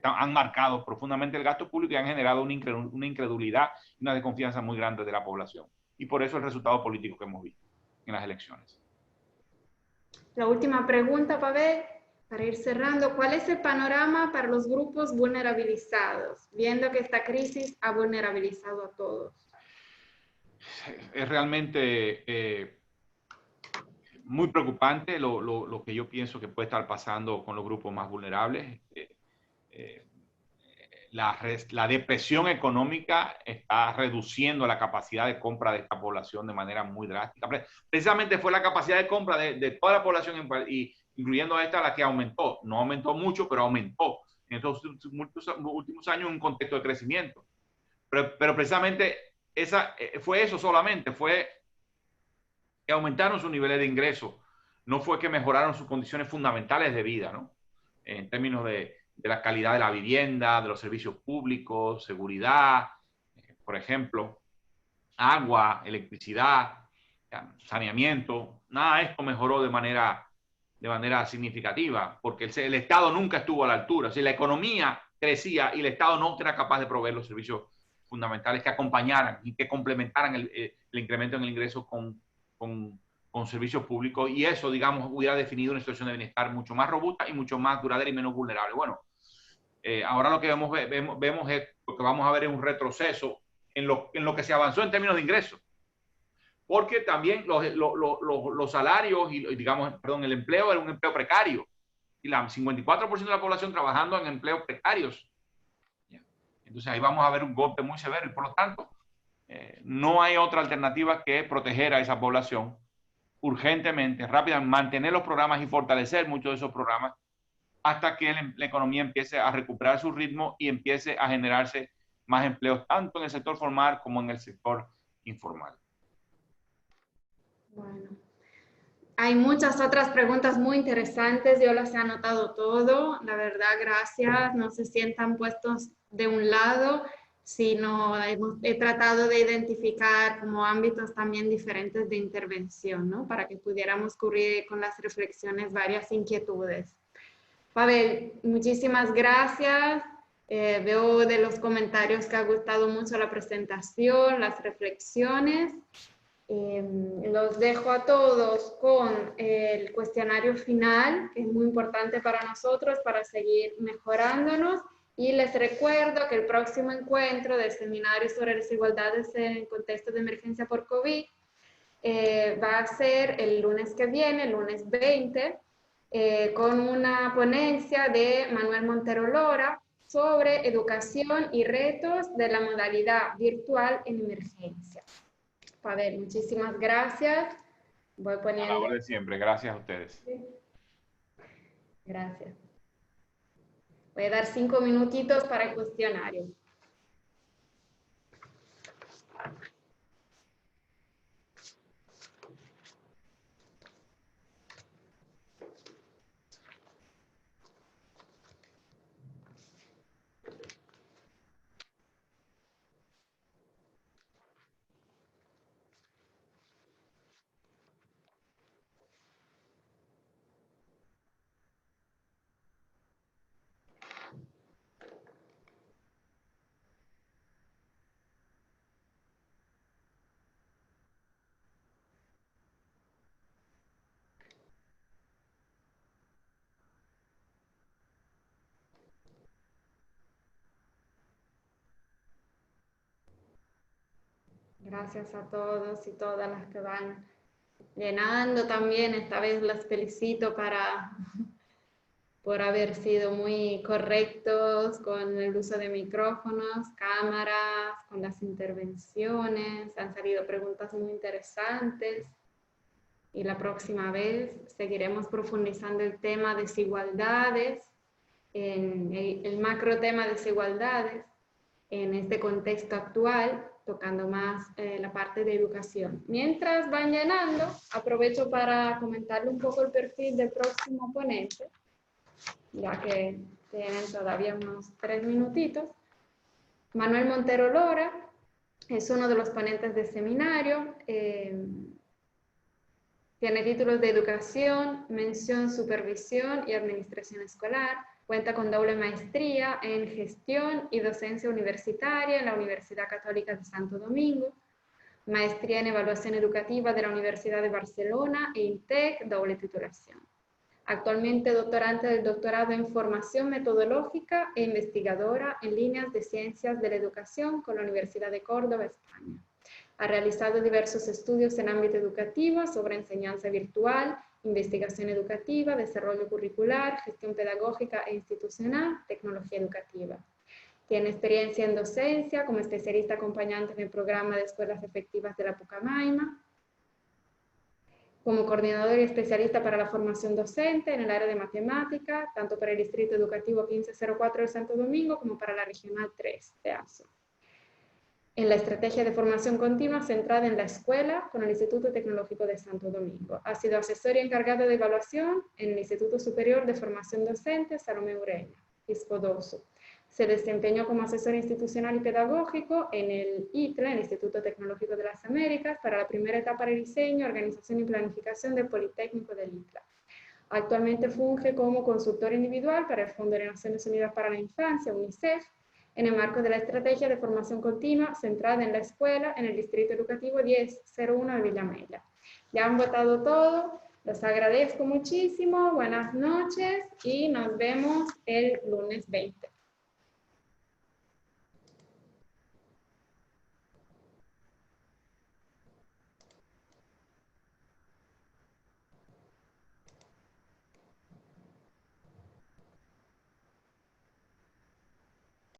Han marcado profundamente el gasto público y han generado una incredulidad y una desconfianza muy grande de la población. Y por eso el resultado político que hemos visto en las elecciones. La última pregunta, Pavel, para ir cerrando. ¿Cuál es el panorama para los grupos vulnerabilizados, viendo que esta crisis ha vulnerabilizado a todos? Es realmente muy preocupante lo que yo pienso que puede estar pasando con los grupos más vulnerables. La depresión económica está reduciendo la capacidad de compra de esta población de manera muy drástica. Precisamente fue la capacidad de compra de toda la población, incluyendo esta, la que aumentó. No aumentó mucho, pero aumentó en estos últimos años en un contexto de crecimiento. Pero precisamente fue eso solamente, fue que aumentaron sus niveles de ingreso, no fue que mejoraron sus condiciones fundamentales de vida, ¿no? En términos de la calidad de la vivienda, de los servicios públicos, seguridad, por ejemplo, agua, electricidad, saneamiento. Nada de esto mejoró de manera significativa, porque el Estado nunca estuvo a la altura. O sea, la economía crecía y el Estado no era capaz de proveer los servicios fundamentales que acompañaran y que complementaran el incremento en el ingreso con servicios públicos, y eso, digamos, hubiera definido una situación de bienestar mucho más robusta y mucho más duradera y menos vulnerable. Bueno, ahora lo que vemos es, lo que vamos a ver es un retroceso en lo que se avanzó en términos de ingresos, porque también los salarios y, digamos, perdón, el empleo era un empleo precario, y la 54% de la población trabajando en empleos precarios. Entonces ahí vamos a ver un golpe muy severo y por lo tanto no hay otra alternativa que proteger a esa población urgentemente, rápidamente, mantener los programas y fortalecer muchos de esos programas hasta que la economía empiece a recuperar su ritmo y empiece a generarse más empleos, tanto en el sector formal como en el sector informal. Bueno, hay muchas otras preguntas muy interesantes, yo las he anotado todo, la verdad, gracias, no se sientan puestos de un lado, sino he tratado de identificar como ámbitos también diferentes de intervención, ¿no? Para que pudiéramos cubrir con las reflexiones varias inquietudes. Pavel, muchísimas gracias. Veo de los comentarios que ha gustado mucho la presentación, las reflexiones. Los dejo a todos con el cuestionario final, que es muy importante para nosotros para seguir mejorándonos. Y les recuerdo que el próximo encuentro del seminario sobre desigualdades en contexto de emergencia por COVID va a ser el lunes que viene, el lunes 20, con una ponencia de Manuel Montero Lora sobre educación y retos de la modalidad virtual en emergencia. Pavel, muchísimas gracias. Voy poniendo... A la orden siempre, gracias a ustedes. Gracias. Voy a dar 5 minutitos para el cuestionario. Gracias a todos y todas las que van llenando también. Esta vez las felicito por haber sido muy correctos con el uso de micrófonos, cámaras, con las intervenciones. Han salido preguntas muy interesantes. Y la próxima vez seguiremos profundizando el tema desigualdades, en el macro tema desigualdades, en este contexto actual, tocando más la parte de educación. Mientras van llenando, aprovecho para comentarle un poco el perfil del próximo ponente, ya que tienen todavía unos 3 minutitos. Manuel Montero Lora es uno de los ponentes del seminario. Tiene títulos de educación, mención, supervisión y administración escolar. Cuenta con doble maestría en gestión y docencia universitaria en la Universidad Católica de Santo Domingo, maestría en evaluación educativa de la Universidad de Barcelona e INTEC, doble titulación. Actualmente doctorante del doctorado en formación metodológica e investigadora en líneas de ciencias de la educación con la Universidad de Córdoba, España. Ha realizado diversos estudios en ámbito educativo sobre enseñanza virtual, investigación educativa, desarrollo curricular, gestión pedagógica e institucional, tecnología educativa. Tiene experiencia en docencia como especialista acompañante en el programa de escuelas efectivas de la Pucamaima, como coordinador y especialista para la formación docente en el área de matemática, tanto para el Distrito Educativo 1504 de Santo Domingo como para la Regional 3 de ASO. En la estrategia de formación continua centrada en la escuela con el Instituto Tecnológico de Santo Domingo. Ha sido asesor y encargado de evaluación en el Instituto Superior de Formación Docente Salomé Ureña, ISPODOSO. Se desempeñó como asesor institucional y pedagógico en el ITLA, el Instituto Tecnológico de las Américas, para la primera etapa de diseño, organización y planificación del Politécnico del ITLA. Actualmente funge como consultor individual para el Fondo de Naciones Unidas para la Infancia, UNICEF, en el marco de la estrategia de formación continua centrada en la escuela en el Distrito Educativo 1001 de Villamella. Ya han votado todo, los agradezco muchísimo, buenas noches y nos vemos el lunes 20.